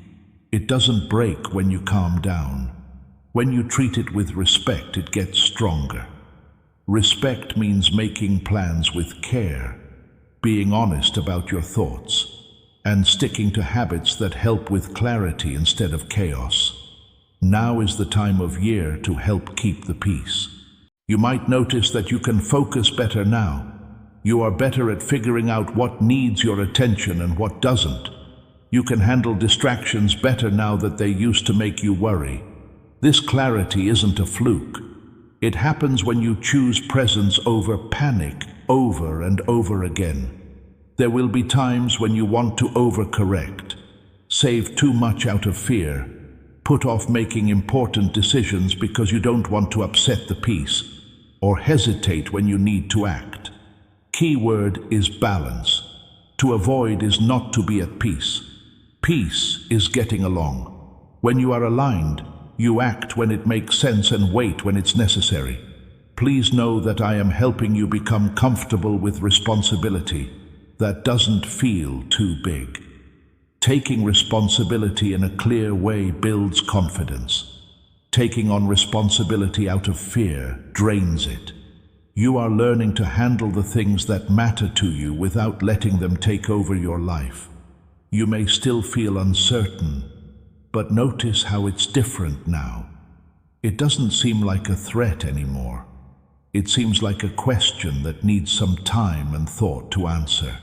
It doesn't break when you calm down. When you treat it with respect, it gets stronger. Respect means making plans with care, being honest about your thoughts, and sticking to habits that help with clarity instead of chaos. Now is the time of year to help keep the peace. You might notice that you can focus better now. You are better at figuring out what needs your attention and what doesn't. You can handle distractions better now that they used to make you worry. This clarity isn't a fluke. It happens when you choose presence over panic over and over again. There will be times when you want to overcorrect, save too much out of fear, put off making important decisions because you don't want to upset the peace, or hesitate when you need to act. Key word is balance. To avoid is not to be at peace. Peace is getting along. When you are aligned, you act when it makes sense and wait when it's necessary. Please know that I am helping you become comfortable with responsibility that doesn't feel too big. Taking responsibility in a clear way builds confidence. Taking on responsibility out of fear drains it. You are learning to handle the things that matter to you without letting them take over your life. You may still feel uncertain, but notice how it's different now. It doesn't seem like a threat anymore. It seems like a question that needs some time and thought to answer.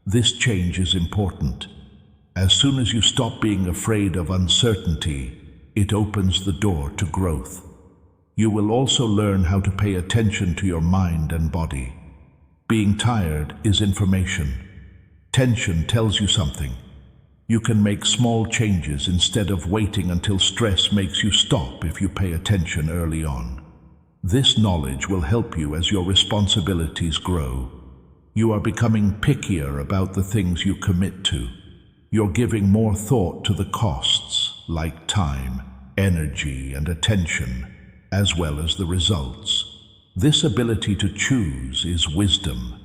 This change is important. As soon as you stop being afraid of uncertainty, it opens the door to growth. You will also learn how to pay attention to your mind and body. Being tired is information. Tension tells you something. You can make small changes instead of waiting until stress makes you stop if you pay attention early on. This knowledge will help you as your responsibilities grow. You are becoming pickier about the things you commit to. You're giving more thought to the costs, like time, energy, and attention, as well as the results. This ability to choose is wisdom.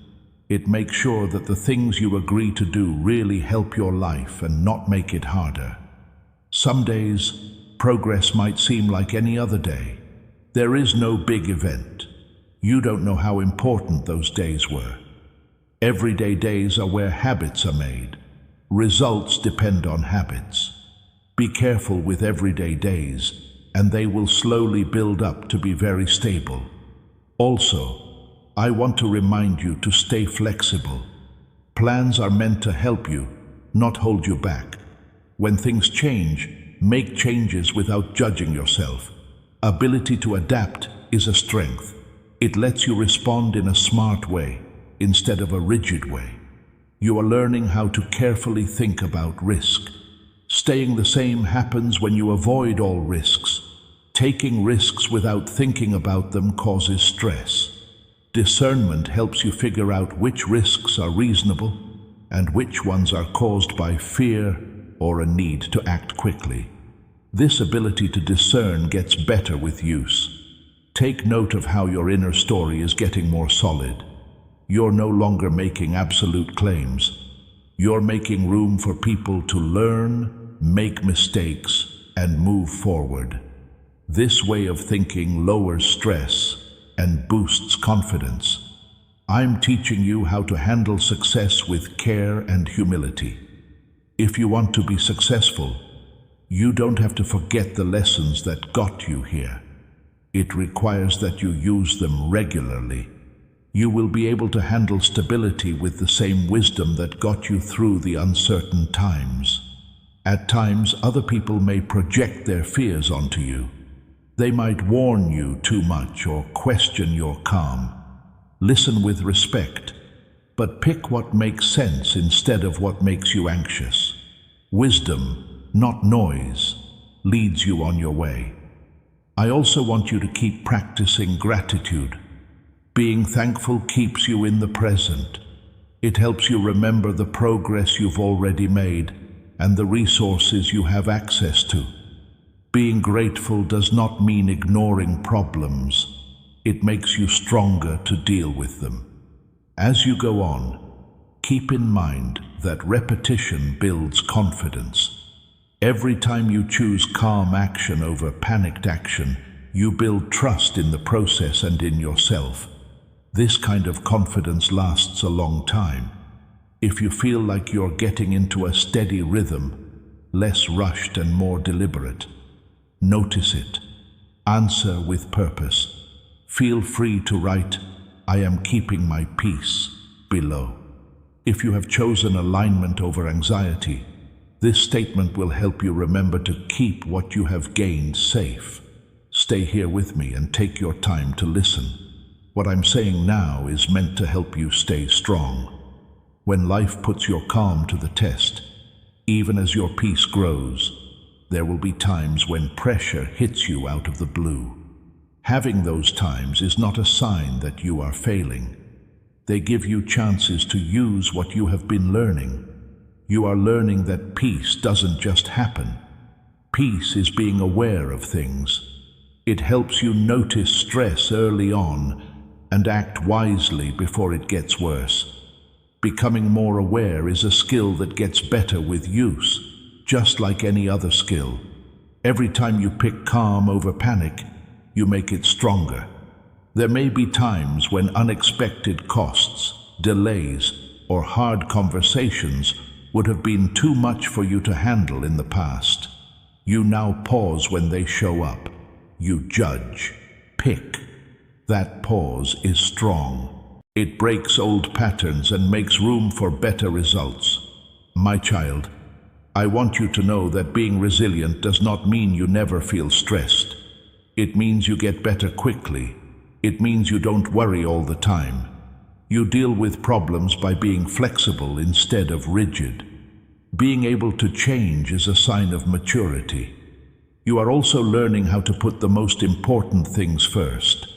It makes sure that the things you agree to do really help your life and not make it harder. Some days, progress might seem like any other day. There is no big event. You don't know how important those days were. Everyday days are where habits are made. Results depend on habits. Be careful with everyday days, and they will slowly build up to be very stable. Also, I want to remind you to stay flexible. Plans are meant to help you, not hold you back. When things change, make changes without judging yourself. Ability to adapt is a strength. It lets you respond in a smart way instead of a rigid way. You are learning how to carefully think about risk. Staying the same happens when you avoid all risks. Taking risks without thinking about them causes stress. Discernment helps you figure out which risks are reasonable and which ones are caused by fear or a need to act quickly. This ability to discern gets better with use. Take note of how your inner story is getting more solid. You're no longer making absolute claims. You're making room for people to learn, make mistakes, and move forward. This way of thinking lowers stress and boosts confidence. I'm teaching you how to handle success with care and humility. If you want to be successful, you don't have to forget the lessons that got you here. It requires that you use them regularly. You will be able to handle stability with the same wisdom that got you through the uncertain times. At times, other people may project their fears onto you. They might warn you too much or question your calm. Listen with respect, but pick what makes sense instead of what makes you anxious. Wisdom, not noise, leads you on your way. I also want you to keep practicing gratitude. Being thankful keeps you in the present. It helps you remember the progress you've already made and the resources you have access to. Being grateful does not mean ignoring problems. It makes you stronger to deal with them. As you go on, keep in mind that repetition builds confidence. Every time you choose calm action over panicked action, you build trust in the process and in yourself. This kind of confidence lasts a long time. If you feel like you're getting into a steady rhythm, less rushed and more deliberate, notice it. Answer with purpose. Feel free to write, "I am keeping my peace," below. If you have chosen alignment over anxiety, this statement will help you remember to keep what you have gained safe. Stay here with me and take your time to listen. What I'm saying now is meant to help you stay strong. When life puts your calm to the test, even as your peace grows, there will be times when pressure hits you out of the blue. Having those times is not a sign that you are failing. They give you chances to use what you have been learning. You are learning that peace doesn't just happen. Peace is being aware of things. It helps you notice stress early on and act wisely before it gets worse. Becoming more aware is a skill that gets better with use, just like any other skill. Every time you pick calm over panic, you make it stronger. There may be times when unexpected costs, delays, or hard conversations would have been too much for you to handle in the past. You now pause when they show up. You judge, pick. That pause is strong. It breaks old patterns and makes room for better results. My child, I want you to know that being resilient does not mean you never feel stressed. It means you get better quickly. It means you don't worry all the time. You deal with problems by being flexible instead of rigid. Being able to change is a sign of maturity. You are also learning how to put the most important things first.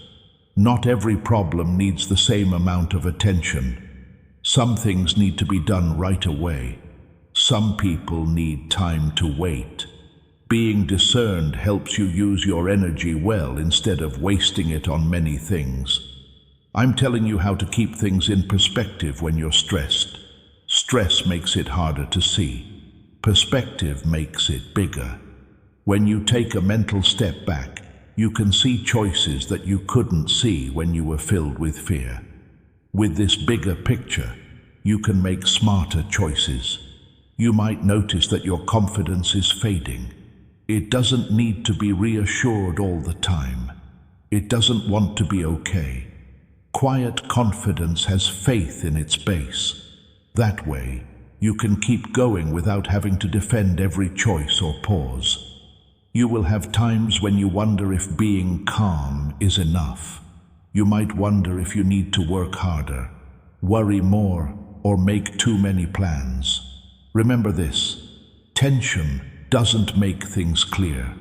Not every problem needs the same amount of attention. Some things need to be done right away. Some people need time to wait. Being discerned helps you use your energy well instead of wasting it on many things. I'm telling you how to keep things in perspective when you're stressed. Stress makes it harder to see. Perspective makes it bigger. When you take a mental step back, you can see choices that you couldn't see when you were filled with fear. With this bigger picture, you can make smarter choices. You might notice that your confidence is fading. It doesn't need to be reassured all the time. It doesn't want to be okay. Quiet confidence has faith in its base. That way, you can keep going without having to defend every choice or pause. You will have times when you wonder if being calm is enough. You might wonder if you need to work harder, worry more, or make too many plans. Remember this: tension doesn't make things clear.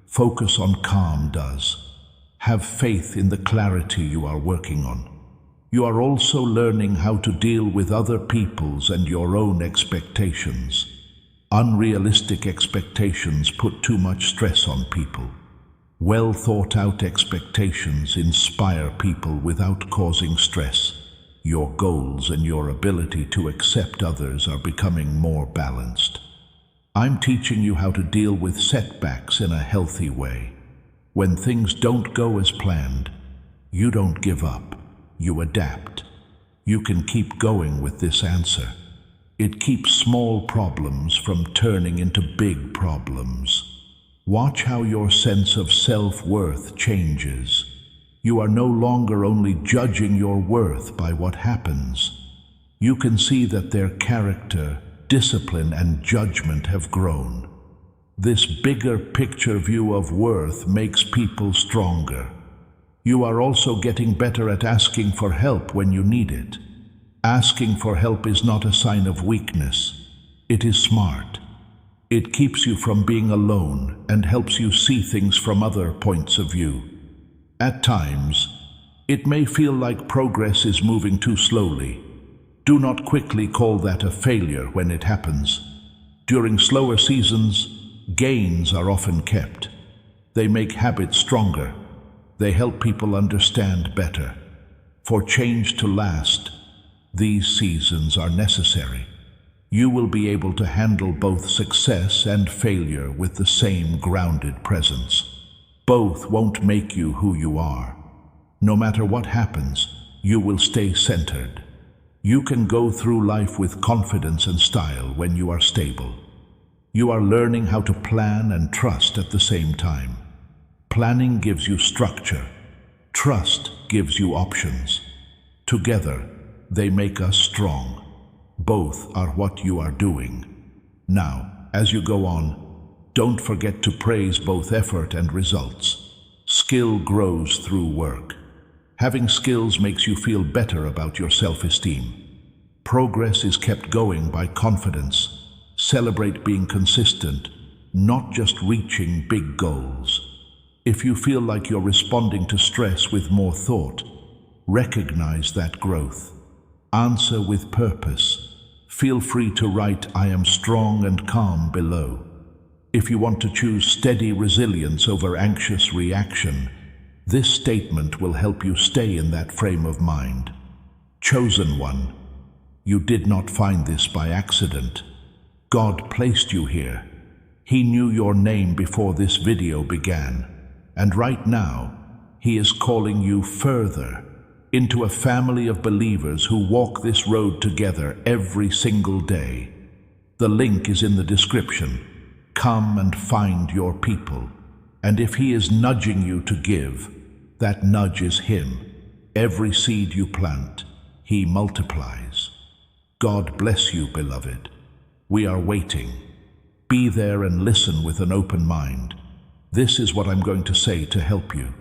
Focus on calm does. Have faith in the clarity you are working on. You are also learning how to deal with other people's and your own expectations. Unrealistic expectations put too much stress on people. Well thought out expectations inspire people without causing stress. Your goals and your ability to accept others are becoming more balanced. I'm teaching you how to deal with setbacks in a healthy way. When things don't go as planned, you don't give up, you adapt. You can keep going with this answer. It keeps small problems from turning into big problems. Watch how your sense of self-worth changes. You are no longer only judging your worth by what happens. You can see that their character, discipline, and judgment have grown. This bigger picture view of worth makes people stronger. You are also getting better at asking for help when you need it. Asking for help is not a sign of weakness. It is smart. It keeps you from being alone and helps you see things from other points of view. At times, it may feel like progress is moving too slowly. Do not quickly call that a failure when it happens. During slower seasons, gains are often kept. They make habits stronger. They help people understand better. For change to last, these seasons are necessary. You will be able to handle both success and failure with the same grounded presence. Both won't make you who you are. No matter what happens, you will stay centered. You can go through life with confidence and style when you are stable. You are learning how to plan and trust at the same time. Planning gives you structure. Trust gives you options. Together, they make us strong. Both are what you are doing. Now, as you go on, don't forget to praise both effort and results. Skill grows through work. Having skills makes you feel better about your self-esteem. Progress is kept going by confidence. Celebrate being consistent, not just reaching big goals. If you feel like you're responding to stress with more thought, recognize that growth. Answer with purpose. Feel free to write "I am strong and calm" below. If you want to choose steady resilience over anxious reaction, this statement will help you stay in that frame of mind. Chosen one, you did not find this by accident. God placed you here. He knew your name before this video began, and right now, He is calling you further into a family of believers who walk this road together every single day. The link is in the description. Come and find your people. And if He is nudging you to give, that nudge is Him. Every seed you plant, He multiplies. God bless you, beloved. We are waiting. Be there and listen with an open mind. This is what I'm going to say to help you.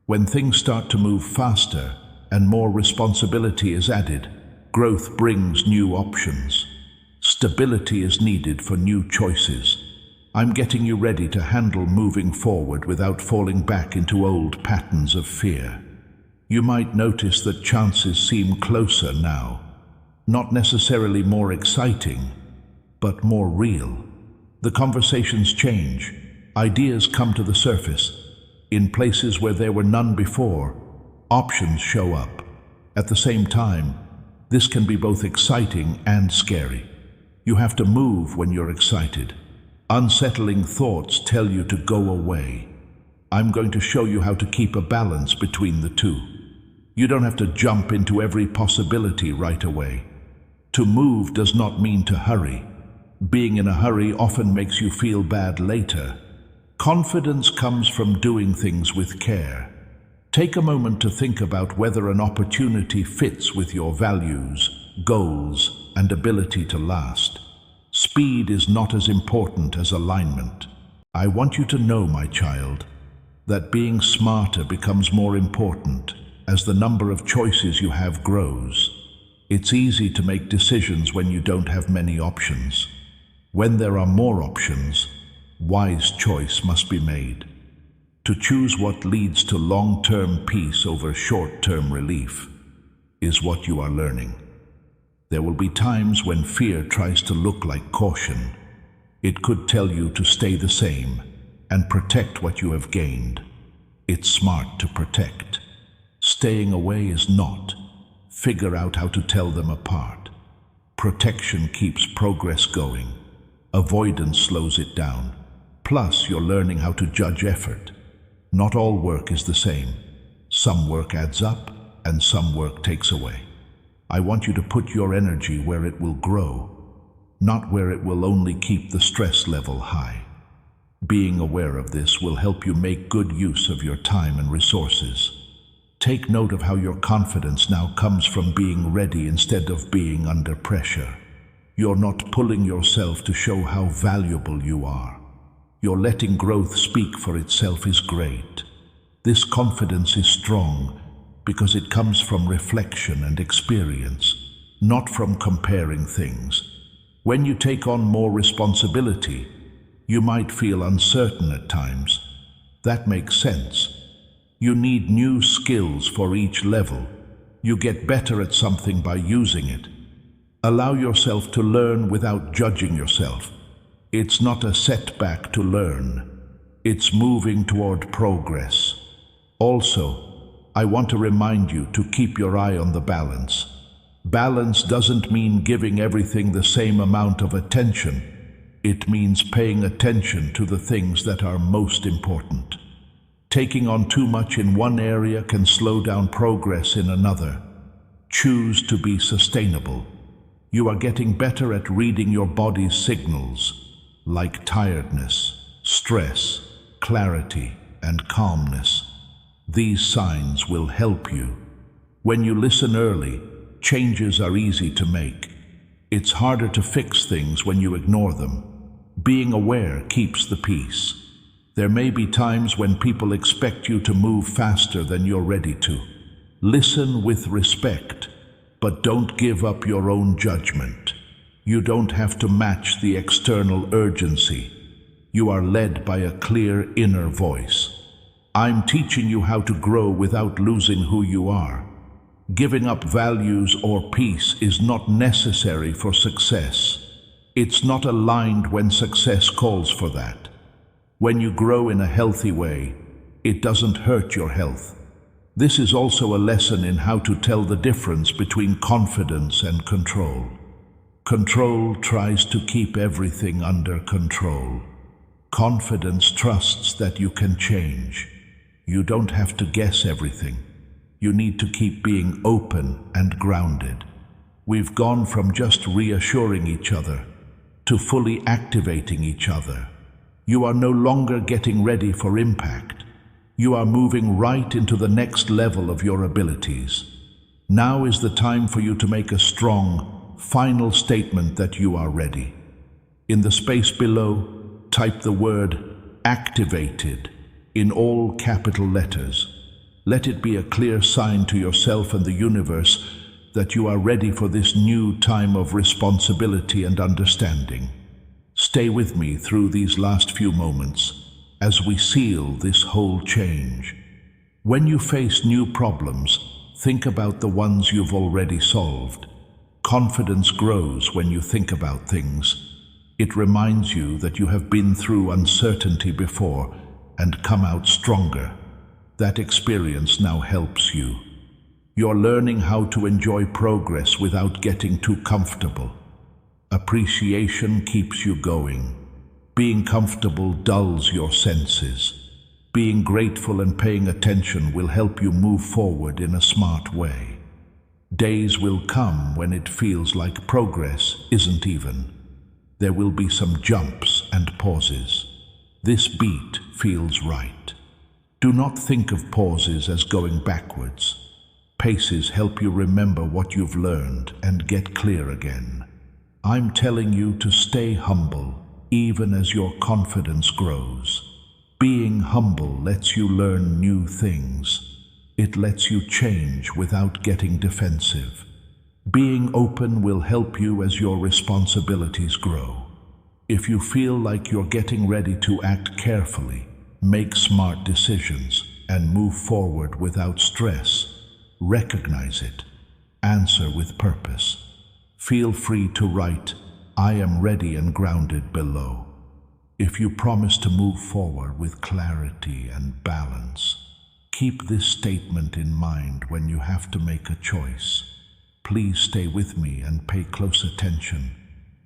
When things start to move faster and more responsibility is added, growth brings new options. Stability is needed for new choices. I'm getting you ready to handle moving forward without falling back into old patterns of fear. You might notice that chances seem closer now. Not necessarily more exciting, but more real. The conversations change. Ideas come to the surface. In places where there were none before, options show up. At the same time, this can be both exciting and scary. You have to move when you're excited. Unsettling thoughts tell you to go away. I'm going to show you how to keep a balance between the two. You don't have to jump into every possibility right away. To move does not mean to hurry. Being in a hurry often makes you feel bad later. Confidence comes from doing things with care. Take a moment to think about whether an opportunity fits with your values, goals, and ability to last. Speed is not as important as alignment. I want you to know, my child, that being smarter becomes more important as the number of choices you have grows. It's easy to make decisions when you don't have many options. When there are more options, wise choice must be made. To choose what leads to long-term peace over short-term relief is what you are learning. There will be times when fear tries to look like caution. It could tell you to stay the same and protect what you have gained. It's smart to protect. Staying away is not. Figure out how to tell them apart. Protection keeps progress going. Avoidance slows it down. Plus, you're learning how to judge effort. Not all work is the same. Some work adds up, and some work takes away. I want you to put your energy where it will grow, not where it will only keep the stress level high. Being aware of this will help you make good use of your time and resources. Take note of how your confidence now comes from being ready instead of being under pressure. You're not pulling yourself to show how valuable you are. Your letting growth speak for itself is great. This confidence is strong because it comes from reflection and experience, not from comparing things. When you take on more responsibility, you might feel uncertain at times. That makes sense. You need new skills for each level. You get better at something by using it. Allow yourself to learn without judging yourself. It's not a setback to learn. It's moving toward progress. Also, I want to remind you to keep your eye on the balance. Balance doesn't mean giving everything the same amount of attention. It means paying attention to the things that are most important. Taking on too much in one area can slow down progress in another. Choose to be sustainable. You are getting better at reading your body's signals, like tiredness, stress, clarity, and calmness. These signs will help you. When you listen early, changes are easy to make. It's harder to fix things when you ignore them. Being aware keeps the peace. There may be times when people expect you to move faster than you're ready to. Listen with respect, but don't give up your own judgment. You don't have to match the external urgency. You are led by a clear inner voice. I'm teaching you how to grow without losing who you are. Giving up values or peace is not necessary for success. It's not aligned when success calls for that. When you grow in a healthy way, it doesn't hurt your health. This is also a lesson in how to tell the difference between confidence and control. Control tries to keep everything under control. Confidence trusts that you can change. You don't have to guess everything. You need to keep being open and grounded. We've gone from just reassuring each other to fully activating each other. You are no longer getting ready for impact. You are moving right into the next level of your abilities. Now is the time for you to make a strong, final statement that you are ready. In the space below, type the word activated in all capital letters. Let it be a clear sign to yourself and the universe that you are ready for this new time of responsibility and understanding. Stay with me through these last few moments as we seal this whole change. When you face new problems, think about the ones you've already solved. Confidence grows when you think about things. It reminds you that you have been through uncertainty before and come out stronger. That experience now helps you. You're learning how to enjoy progress without getting too comfortable. Appreciation keeps you going. Being comfortable dulls your senses. Being grateful and paying attention will help you move forward in a smart way. Days will come when it feels like progress isn't even. There will be some jumps and pauses. This beat feels right. Do not think of pauses as going backwards. Paces help you remember what you've learned and get clear again. I'm telling you to stay humble, even as your confidence grows. Being humble lets you learn new things. It lets you change without getting defensive. Being open will help you as your responsibilities grow. If you feel like you're getting ready to act carefully, make smart decisions, and move forward without stress, recognize it. Answer with purpose. Feel free to write, "I am ready and grounded" below. If you promise to move forward with clarity and balance, keep this statement in mind when you have to make a choice. Please stay with me and pay close attention.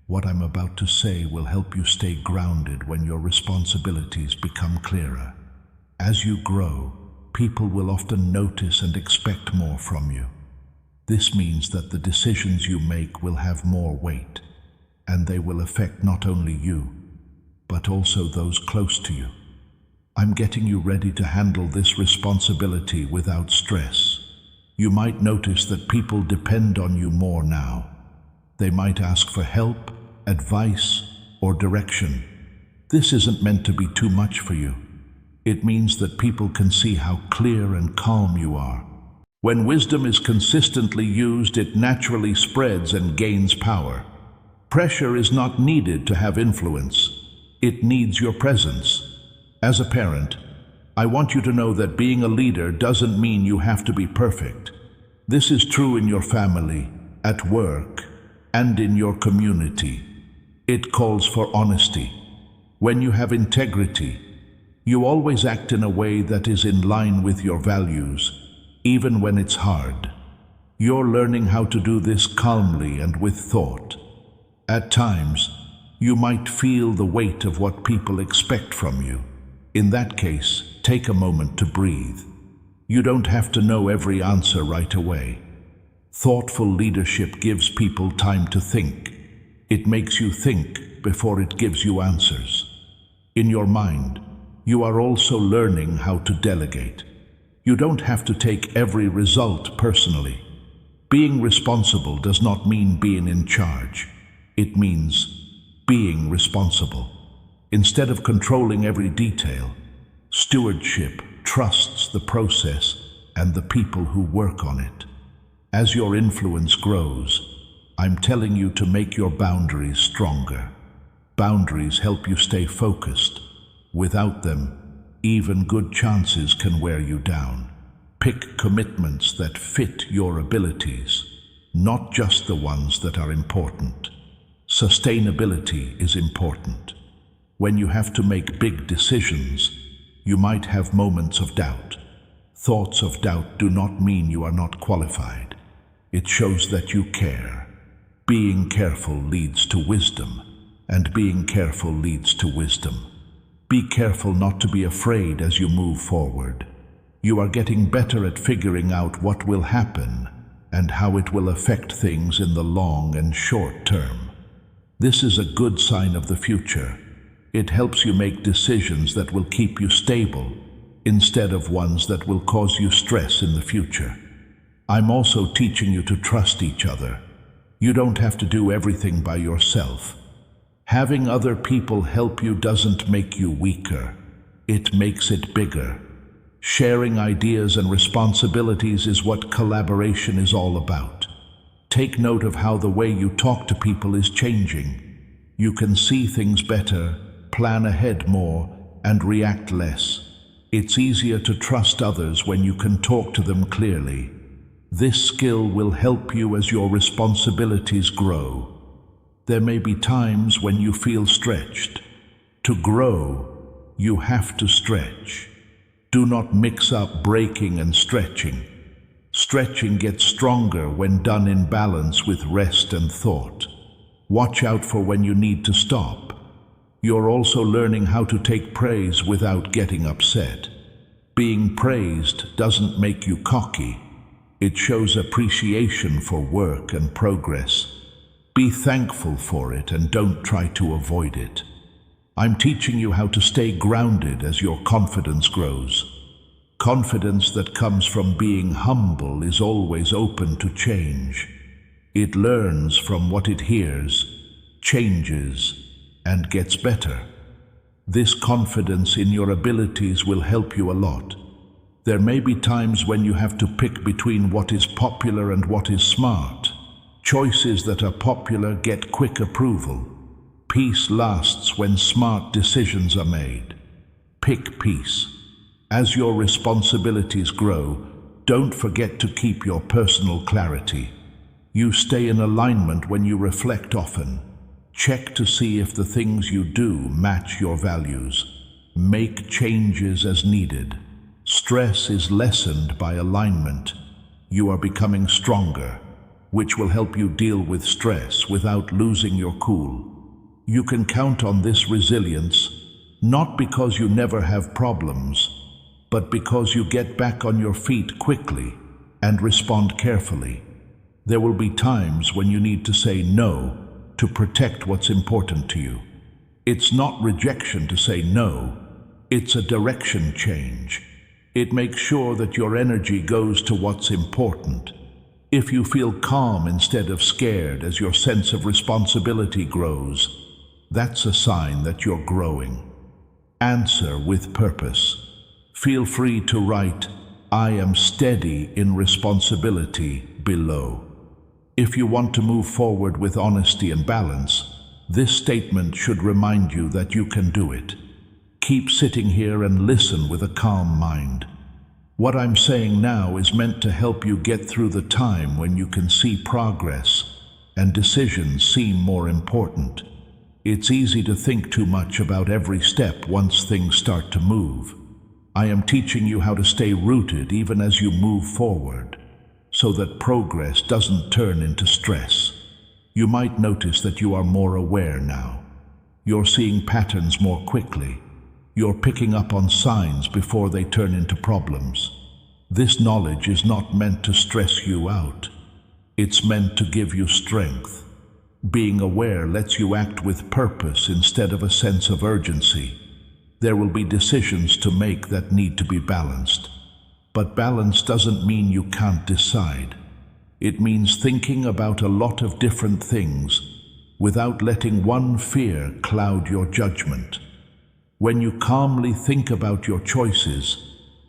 What I'm about to say will help you stay grounded when your responsibilities become clearer. As you grow, people will often notice and expect more from you. This means that the decisions you make will have more weight, and they will affect not only you, but also those close to you. I'm getting you ready to handle this responsibility without stress. You might notice that people depend on you more now. They might ask for help, advice, or direction. This isn't meant to be too much for you. It means that people can see how clear and calm you are. When wisdom is consistently used, it naturally spreads and gains power. Pressure is not needed to have influence. It needs your presence. As a parent, I want you to know that being a leader doesn't mean you have to be perfect. This is true in your family, at work, and in your community. It calls for honesty. When you have integrity, you always act in a way that is in line with your values, even when it's hard. You're learning how to do this calmly and with thought. At times, you might feel the weight of what people expect from you. In that case, take a moment to breathe. You don't have to know every answer right away. Thoughtful leadership gives people time to think. It makes you think before it gives you answers. In your mind, you are also learning how to delegate. You don't have to take every result personally. Being responsible does not mean being in charge. It means being responsible. Instead of controlling every detail, stewardship trusts the process and the people who work on it. As your influence grows, I'm telling you to make your boundaries stronger. Boundaries help you stay focused. Without them, even good chances can wear you down. Pick commitments that fit your abilities, not just the ones that are important. Sustainability is important. When you have to make big decisions, you might have moments of doubt. Thoughts of doubt do not mean you are not qualified. It shows that you care. Being careful leads to wisdom, and being careful leads to wisdom. Be careful not to be afraid as you move forward. You are getting better at figuring out what will happen and how it will affect things in the long and short term. This is a good sign of the future. It helps you make decisions that will keep you stable instead of ones that will cause you stress in the future. I'm also teaching you to trust each other. You don't have to do everything by yourself. Having other people help you doesn't make you weaker. It makes it bigger. Sharing ideas and responsibilities is what collaboration is all about. Take note of how the way you talk to people is changing. You can see things better, plan ahead more, and react less. It's easier to trust others when you can talk to them clearly. This skill will help you as your responsibilities grow. There may be times when you feel stretched. To grow, you have to stretch. Do not mix up breaking and stretching. Stretching gets stronger when done in balance with rest and thought. Watch out for when you need to stop. You're also learning how to take praise without getting upset. Being praised doesn't make you cocky. It shows appreciation for work and progress. Be thankful for it and don't try to avoid it. I'm teaching you how to stay grounded as your confidence grows. Confidence that comes from being humble is always open to change. It learns from what it hears, changes, and gets better. This confidence in your abilities will help you a lot. There may be times when you have to pick between what is popular and what is smart. Choices that are popular get quick approval. Peace lasts when smart decisions are made. Pick peace. As your responsibilities grow, don't forget to keep your personal clarity. You stay in alignment when you reflect often. Check to see if the things you do match your values. Make changes as needed. Stress is lessened by alignment. You are becoming stronger, which will help you deal with stress without losing your cool. You can count on this resilience, not because you never have problems, but because you get back on your feet quickly and respond carefully. There will be times when you need to say no to protect what's important to you. It's not rejection to say no, it's a direction change. It makes sure that your energy goes to what's important. If you feel calm instead of scared as your sense of responsibility grows, that's a sign that you're growing. Answer with purpose. Feel free to write, "I am steady in responsibility," below. If you want to move forward with honesty and balance, this statement should remind you that you can do it. Keep sitting here and listen with a calm mind. What I'm saying now is meant to help you get through the time when you can see progress and decisions seem more important. It's easy to think too much about every step once things start to move. I am teaching you how to stay rooted even as you move forward, so that progress doesn't turn into stress. You might notice that you are more aware now. You're seeing patterns more quickly. You're picking up on signs before they turn into problems. This knowledge is not meant to stress you out. It's meant to give you strength. Being aware lets you act with purpose instead of a sense of urgency. There will be decisions to make that need to be balanced. But balance doesn't mean you can't decide. It means thinking about a lot of different things without letting one fear cloud your judgment. When you calmly think about your choices,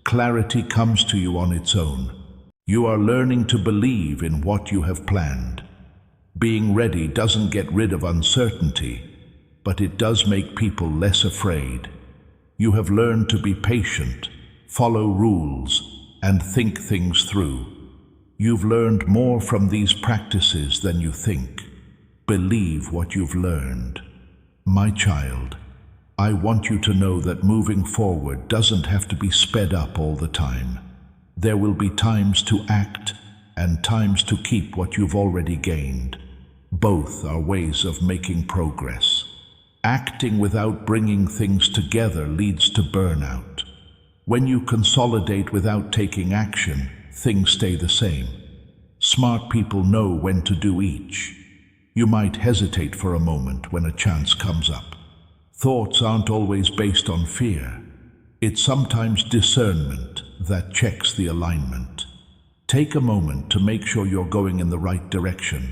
clarity comes to you on its own. You are learning to believe in what you have planned. Being ready doesn't get rid of uncertainty, but it does make people less afraid. You have learned to be patient, follow rules, and think things through. You've learned more from these practices than you think. Believe what you've learned. My child, I want you to know that moving forward doesn't have to be sped up all the time. There will be times to act and times to keep what you've already gained. Both are ways of making progress. Acting without bringing things together leads to burnout. When you consolidate without taking action, things stay the same. Smart people know when to do each. You might hesitate for a moment when a chance comes up. Thoughts aren't always based on fear. It's sometimes discernment that checks the alignment. Take a moment to make sure you're going in the right direction.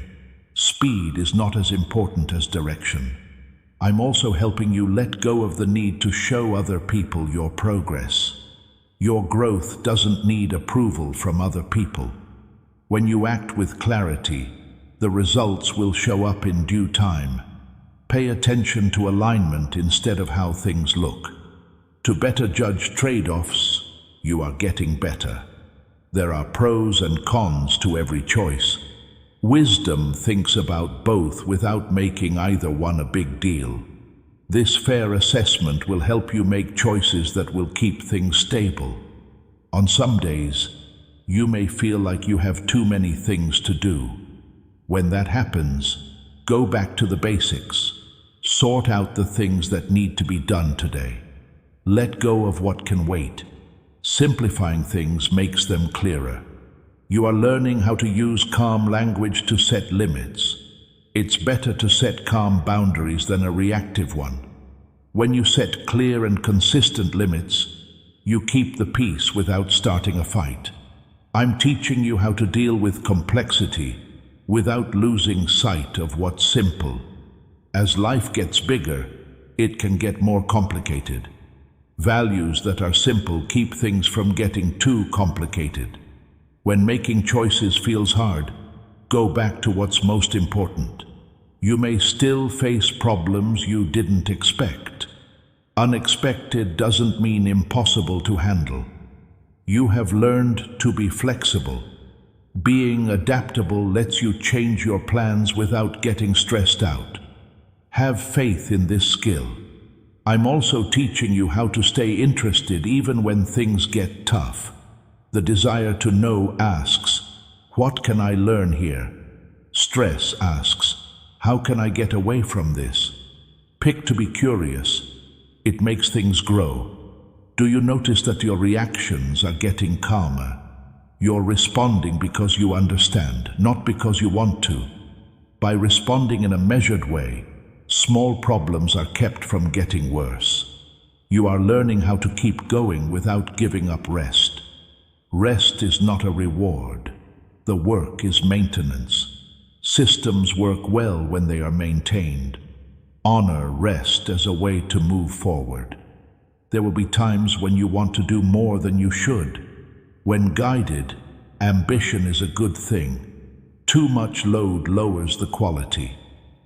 Speed is not as important as direction. I'm also helping you let go of the need to show other people your progress. Your growth doesn't need approval from other people. When you act with clarity, the results will show up in due time. Pay attention to alignment instead of how things look. To better judge trade-offs, you are getting better. There are pros and cons to every choice. Wisdom thinks about both without making either one a big deal. This fair assessment will help you make choices that will keep things stable. On some days, you may feel like you have too many things to do. When that happens, go back to the basics. Sort out the things that need to be done today. Let go of what can wait. Simplifying things makes them clearer. You are learning how to use calm language to set limits. It's better to set calm boundaries than a reactive one. When you set clear and consistent limits, you keep the peace without starting a fight. I'm teaching you how to deal with complexity without losing sight of what's simple. As life gets bigger, it can get more complicated. Values that are simple keep things from getting too complicated. When making choices feels hard, go back to what's most important. You may still face problems you didn't expect. Unexpected doesn't mean impossible to handle. You have learned to be flexible. Being adaptable lets you change your plans without getting stressed out. Have faith in this skill. I'm also teaching you how to stay interested even when things get tough. The desire to know asks, what can I learn here? Stress asks, how can I get away from this? Pick to be curious. It makes things grow. Do you notice that your reactions are getting calmer? You're responding because you understand, not because you want to. By responding in a measured way, small problems are kept from getting worse. You are learning how to keep going without giving up rest. Rest is not a reward. The work is maintenance. Systems work well when they are maintained. Honor rest as a way to move forward. There will be times when you want to do more than you should. When guided, ambition is a good thing. Too much load lowers the quality.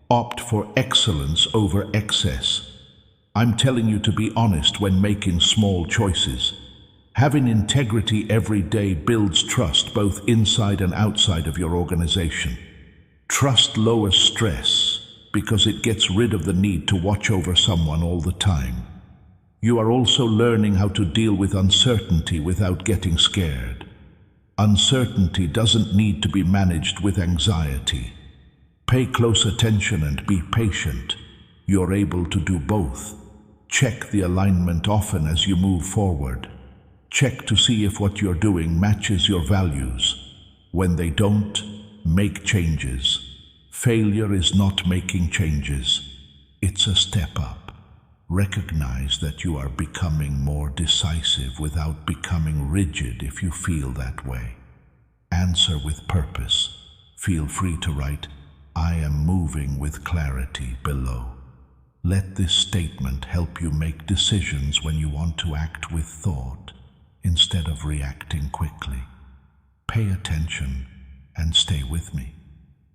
Opt for excellence over excess. I'm telling you to be honest when making small choices. Having integrity every day builds trust both inside and outside of your organization. Trust lowers stress because it gets rid of the need to watch over someone all the time. You are also learning how to deal with uncertainty without getting scared. Uncertainty doesn't need to be managed with anxiety. Pay close attention and be patient. You're able to do both. Check the alignment often as you move forward. Check to see if what you're doing matches your values. When they don't, make changes. Failure is not making changes. It's a step up. Recognize that you are becoming more decisive without becoming rigid if you feel that way. Answer with purpose. Feel free to write, I am moving with clarity below. Let this statement help you make decisions when you want to act with thought instead of reacting quickly. Pay attention and stay with me.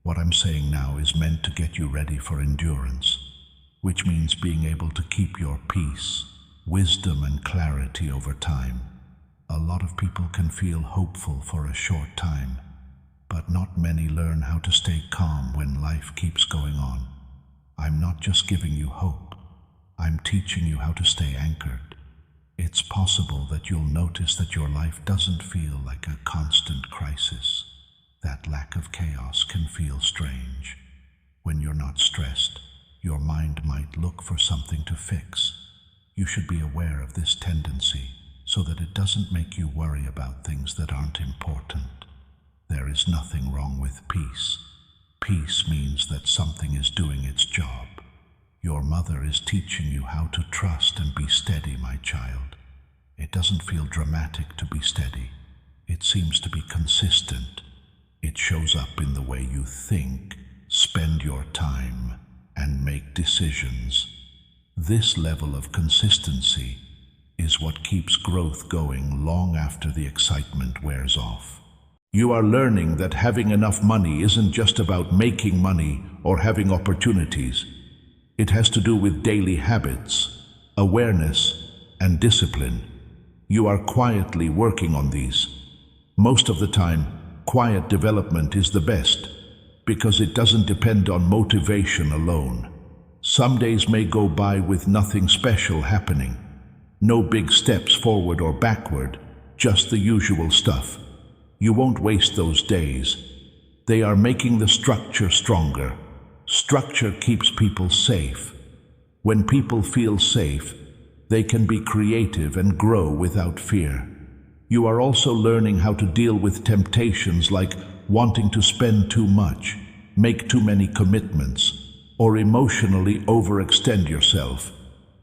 What I'm saying now is meant to get you ready for endurance, which means being able to keep your peace, wisdom, and clarity over time. A lot of people can feel hopeful for a short time, but not many learn how to stay calm when life keeps going on. I'm not just giving you hope, I'm teaching you how to stay anchored. It's possible that you'll notice that your life doesn't feel like a constant crisis. That lack of chaos can feel strange. When you're not stressed, your mind might look for something to fix. You should be aware of this tendency so that it doesn't make you worry about things that aren't important. There is nothing wrong with peace. Peace means that something is doing its job. Your mother is teaching you how to trust and be steady, my child. It doesn't feel dramatic to be steady. It seems to be consistent. It shows up in the way you think, spend your time, and make decisions. This level of consistency is what keeps growth going long after the excitement wears off. You are learning that having enough money isn't just about making money or having opportunities. It has to do with daily habits, awareness, and discipline. You are quietly working on these. Most of the time, quiet development is the best because it doesn't depend on motivation alone. Some days may go by with nothing special happening. No big steps forward or backward, just the usual stuff. You won't waste those days. They are making the structure stronger. Structure keeps people safe. When people feel safe, they can be creative and grow without fear. You are also learning how to deal with temptations like wanting to spend too much, make too many commitments, or emotionally overextend yourself.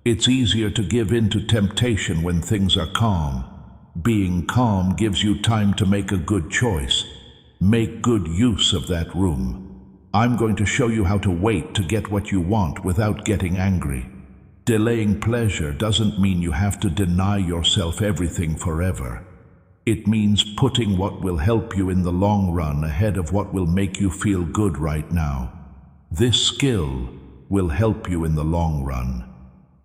It's easier to give in to temptation when things are calm. Being calm gives you time to make a good choice. Make good use of that room. I'm going to show you how to wait to get what you want without getting angry. Delaying pleasure doesn't mean you have to deny yourself everything forever. It means putting what will help you in the long run ahead of what will make you feel good right now. This skill will help you in the long run.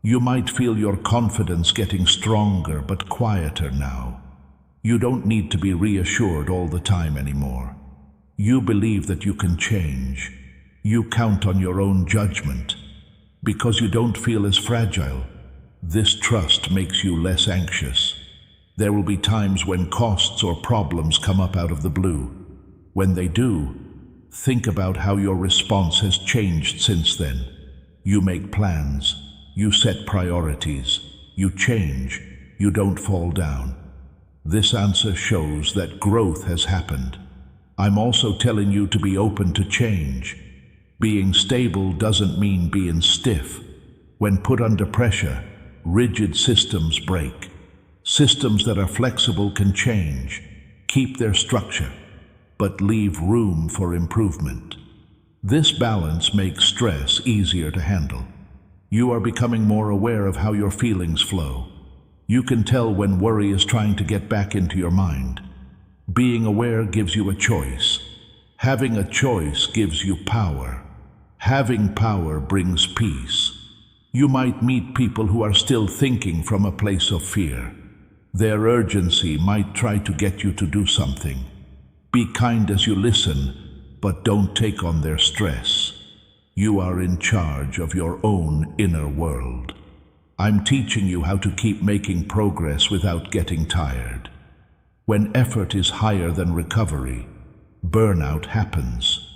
You might feel your confidence getting stronger but quieter now. You don't need to be reassured all the time anymore. You believe that you can change. You count on your own judgment. Because you don't feel as fragile, this trust makes you less anxious. There will be times when costs or problems come up out of the blue. When they do, think about how your response has changed since then. You make plans. You set priorities. You change. You don't fall down. This answer shows that growth has happened. I'm also telling you to be open to change. Being stable doesn't mean being stiff. When put under pressure, rigid systems break. Systems that are flexible can change, keep their structure, but leave room for improvement. This balance makes stress easier to handle. You are becoming more aware of how your feelings flow. You can tell when worry is trying to get back into your mind. Being aware gives you a choice. Having a choice gives you power. Having power brings peace. You might meet people who are still thinking from a place of fear. Their urgency might try to get you to do something. Be kind as you listen, but don't take on their stress. You are in charge of your own inner world. I'm teaching you how to keep making progress without getting tired. When effort is higher than recovery, burnout happens.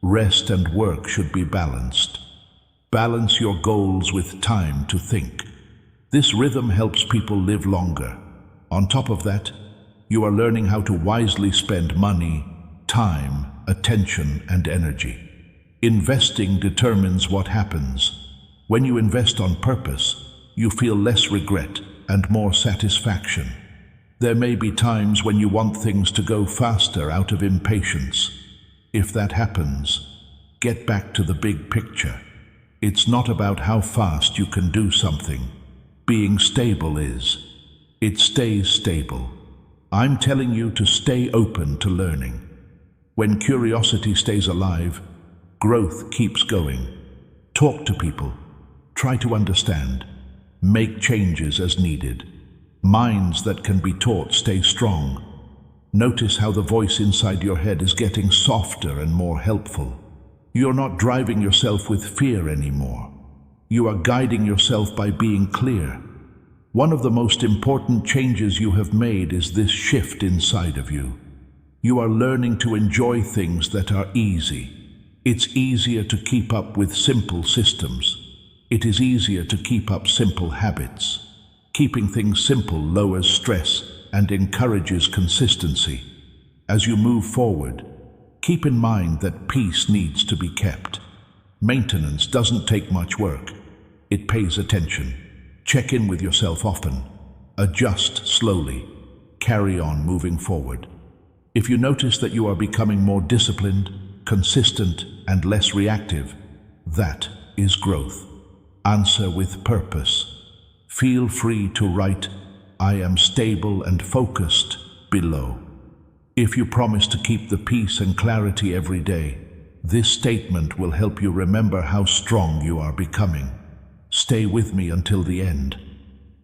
Rest and work should be balanced. Balance your goals with time to think. This rhythm helps people live longer. On top of that, you are learning how to wisely spend money, time, attention, and energy. Investing determines what happens. When you invest on purpose, you feel less regret and more satisfaction. There may be times when you want things to go faster out of impatience. If that happens, get back to the big picture. It's not about how fast you can do something. Being stable is. It stays stable. I'm telling you to stay open to learning. When curiosity stays alive, growth keeps going. Talk to people. Try to understand. Make changes as needed. Minds that can be taught stay strong. Notice how the voice inside your head is getting softer and more helpful. You're not driving yourself with fear anymore. You are guiding yourself by being clear. One of the most important changes you have made is this shift inside of you. You are learning to enjoy things that are easy. It's easier to keep up with simple systems. It is easier to keep up simple habits. Keeping things simple lowers stress and encourages consistency. As you move forward, keep in mind that peace needs to be kept. Maintenance doesn't take much work. It pays attention. Check in with yourself often. Adjust slowly. Carry on moving forward. If you notice that you are becoming more disciplined, consistent, and less reactive, that is growth. Answer with purpose. Feel free to write, "I am stable and focused," below. If you promise to keep the peace and clarity every day, this statement will help you remember how strong you are becoming. Stay with me until the end.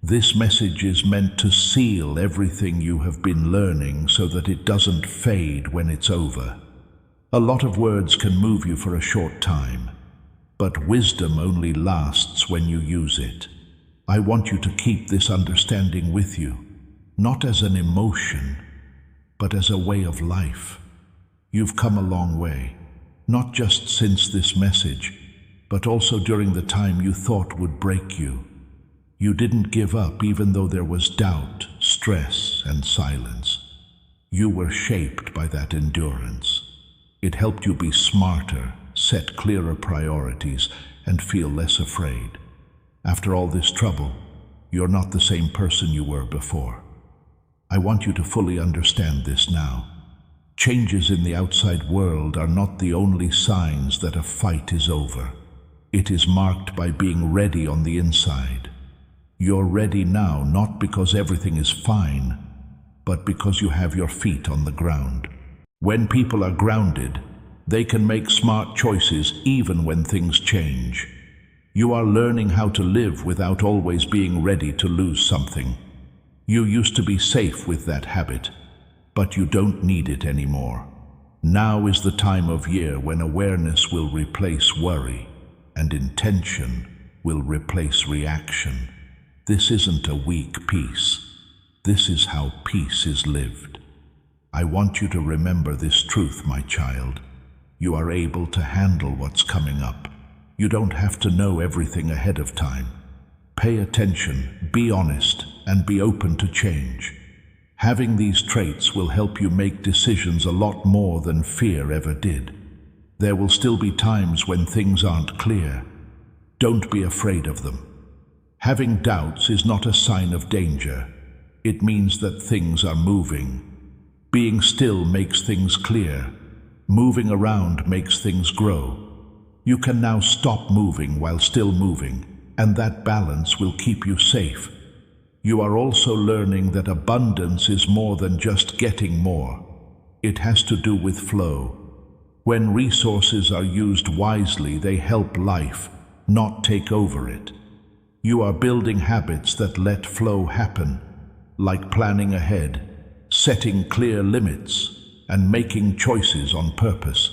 This message is meant to seal everything you have been learning so that it doesn't fade when it's over. A lot of words can move you for a short time, but wisdom only lasts when you use it. I want you to keep this understanding with you, not as an emotion, but as a way of life. You've come a long way, not just since this message, but also during the time you thought would break you. You didn't give up even though there was doubt, stress, and silence. You were shaped by that endurance. It helped you be smarter, set clearer priorities, and feel less afraid. After all this trouble, you're not the same person you were before. I want you to fully understand this now. Changes in the outside world are not the only signs that a fight is over. It is marked by being ready on the inside. You're ready now not because everything is fine, but because you have your feet on the ground. When people are grounded, they can make smart choices even when things change. You are learning how to live without always being ready to lose something. You used to be safe with that habit, but you don't need it anymore. Now is the time of year when awareness will replace worry and intention will replace reaction. This isn't a weak peace. This is how peace is lived. I want you to remember this truth, my child. You are able to handle what's coming up. You don't have to know everything ahead of time. Pay attention, be honest, and be open to change. Having these traits will help you make decisions a lot more than fear ever did. There will still be times when things aren't clear. Don't be afraid of them. Having doubts is not a sign of danger. It means that things are moving. Being still makes things clear. Moving around makes things grow. You can now stop moving while still moving, and that balance will keep you safe. You are also learning that abundance is more than just getting more. It has to do with flow. When resources are used wisely, they help life, not take over it. You are building habits that let flow happen, like planning ahead, setting clear limits, and making choices on purpose.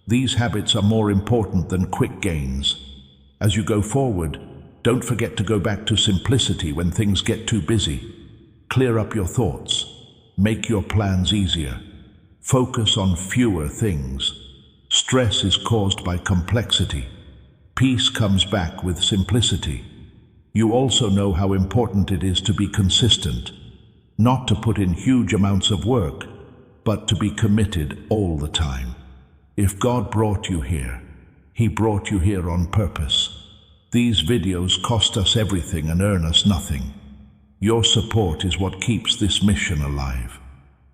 These habits are more important than quick gains. As you go forward, don't forget to go back to simplicity when things get too busy. Clear up your thoughts. Make your plans easier. Focus on fewer things. Stress is caused by complexity. Peace comes back with simplicity. You also know how important it is to be consistent, not to put in huge amounts of work, but to be committed all the time. If God brought you here, He brought you here on purpose. These videos cost us everything and earn us nothing. Your support is what keeps this mission alive.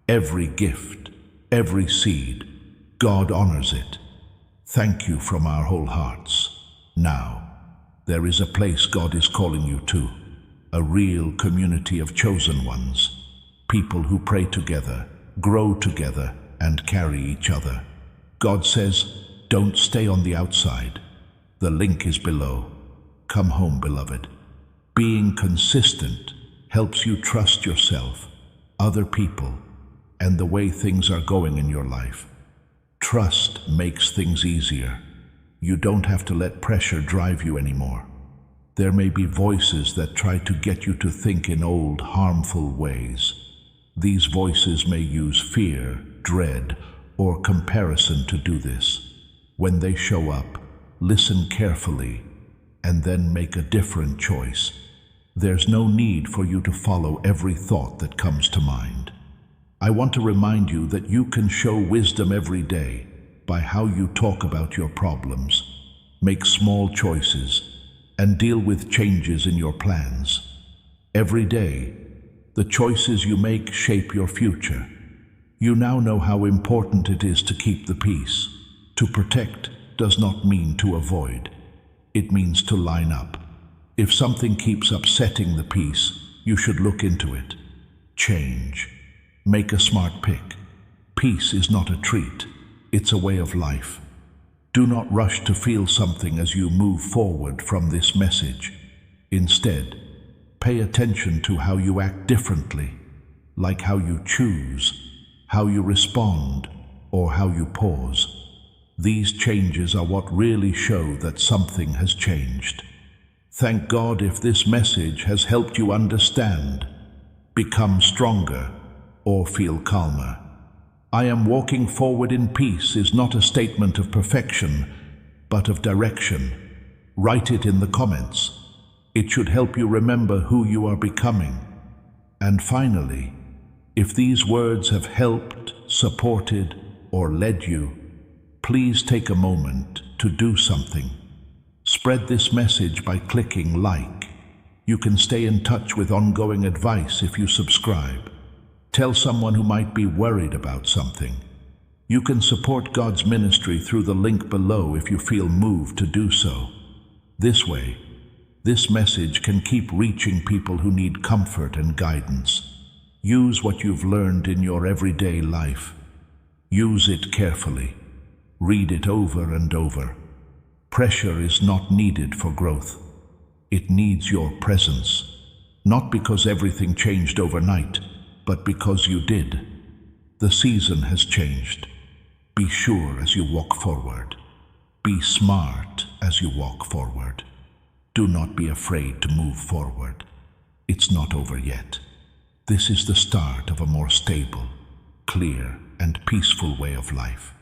Every gift, every seed, God honors it. Thank you from our whole hearts. Now, there is a place God is calling you to, a real community of chosen ones, people who pray together, grow together, and carry each other. God says, don't stay on the outside. The link is below. Come home, beloved. Being consistent helps you trust yourself, other people, and the way things are going in your life. Trust makes things easier. You don't have to let pressure drive you anymore. There may be voices that try to get you to think in old, harmful ways. These voices may use fear, dread, or comparison to do this. When they show up, listen carefully and then make a different choice. There's no need for you to follow every thought that comes to mind. I want to remind you that you can show wisdom every day by how you talk about your problems, make small choices, and deal with changes in your plans. Every day, the choices you make shape your future. You now know how important it is to keep the peace. To protect does not mean to avoid. It means to line up. If something keeps upsetting the peace, you should look into it. Change. Make a smart pick. Peace is not a treat. It's a way of life. Do not rush to feel something as you move forward from this message. Instead, pay attention to how you act differently, like how you choose, how you respond, or how you pause. These changes are what really show that something has changed. Thank God if this message has helped you understand, become stronger, or feel calmer. I am walking forward in peace is not a statement of perfection, but of direction. Write it in the comments. It should help you remember who you are becoming. And finally, if these words have helped, supported, or led you, please take a moment to do something. Spread this message by clicking like. You can stay in touch with ongoing advice if you subscribe. Tell someone who might be worried about something. You can support God's ministry through the link below if you feel moved to do so. This way, this message can keep reaching people who need comfort and guidance. Use what you've learned in your everyday life. Use it carefully. Read it over and over. Pressure is not needed for growth. It needs your presence, not because everything changed overnight, but because you did. The season has changed. Be sure as you walk forward. Be smart as you walk forward. Do not be afraid to move forward. It's not over yet. This is the start of a more stable, clear, and peaceful way of life.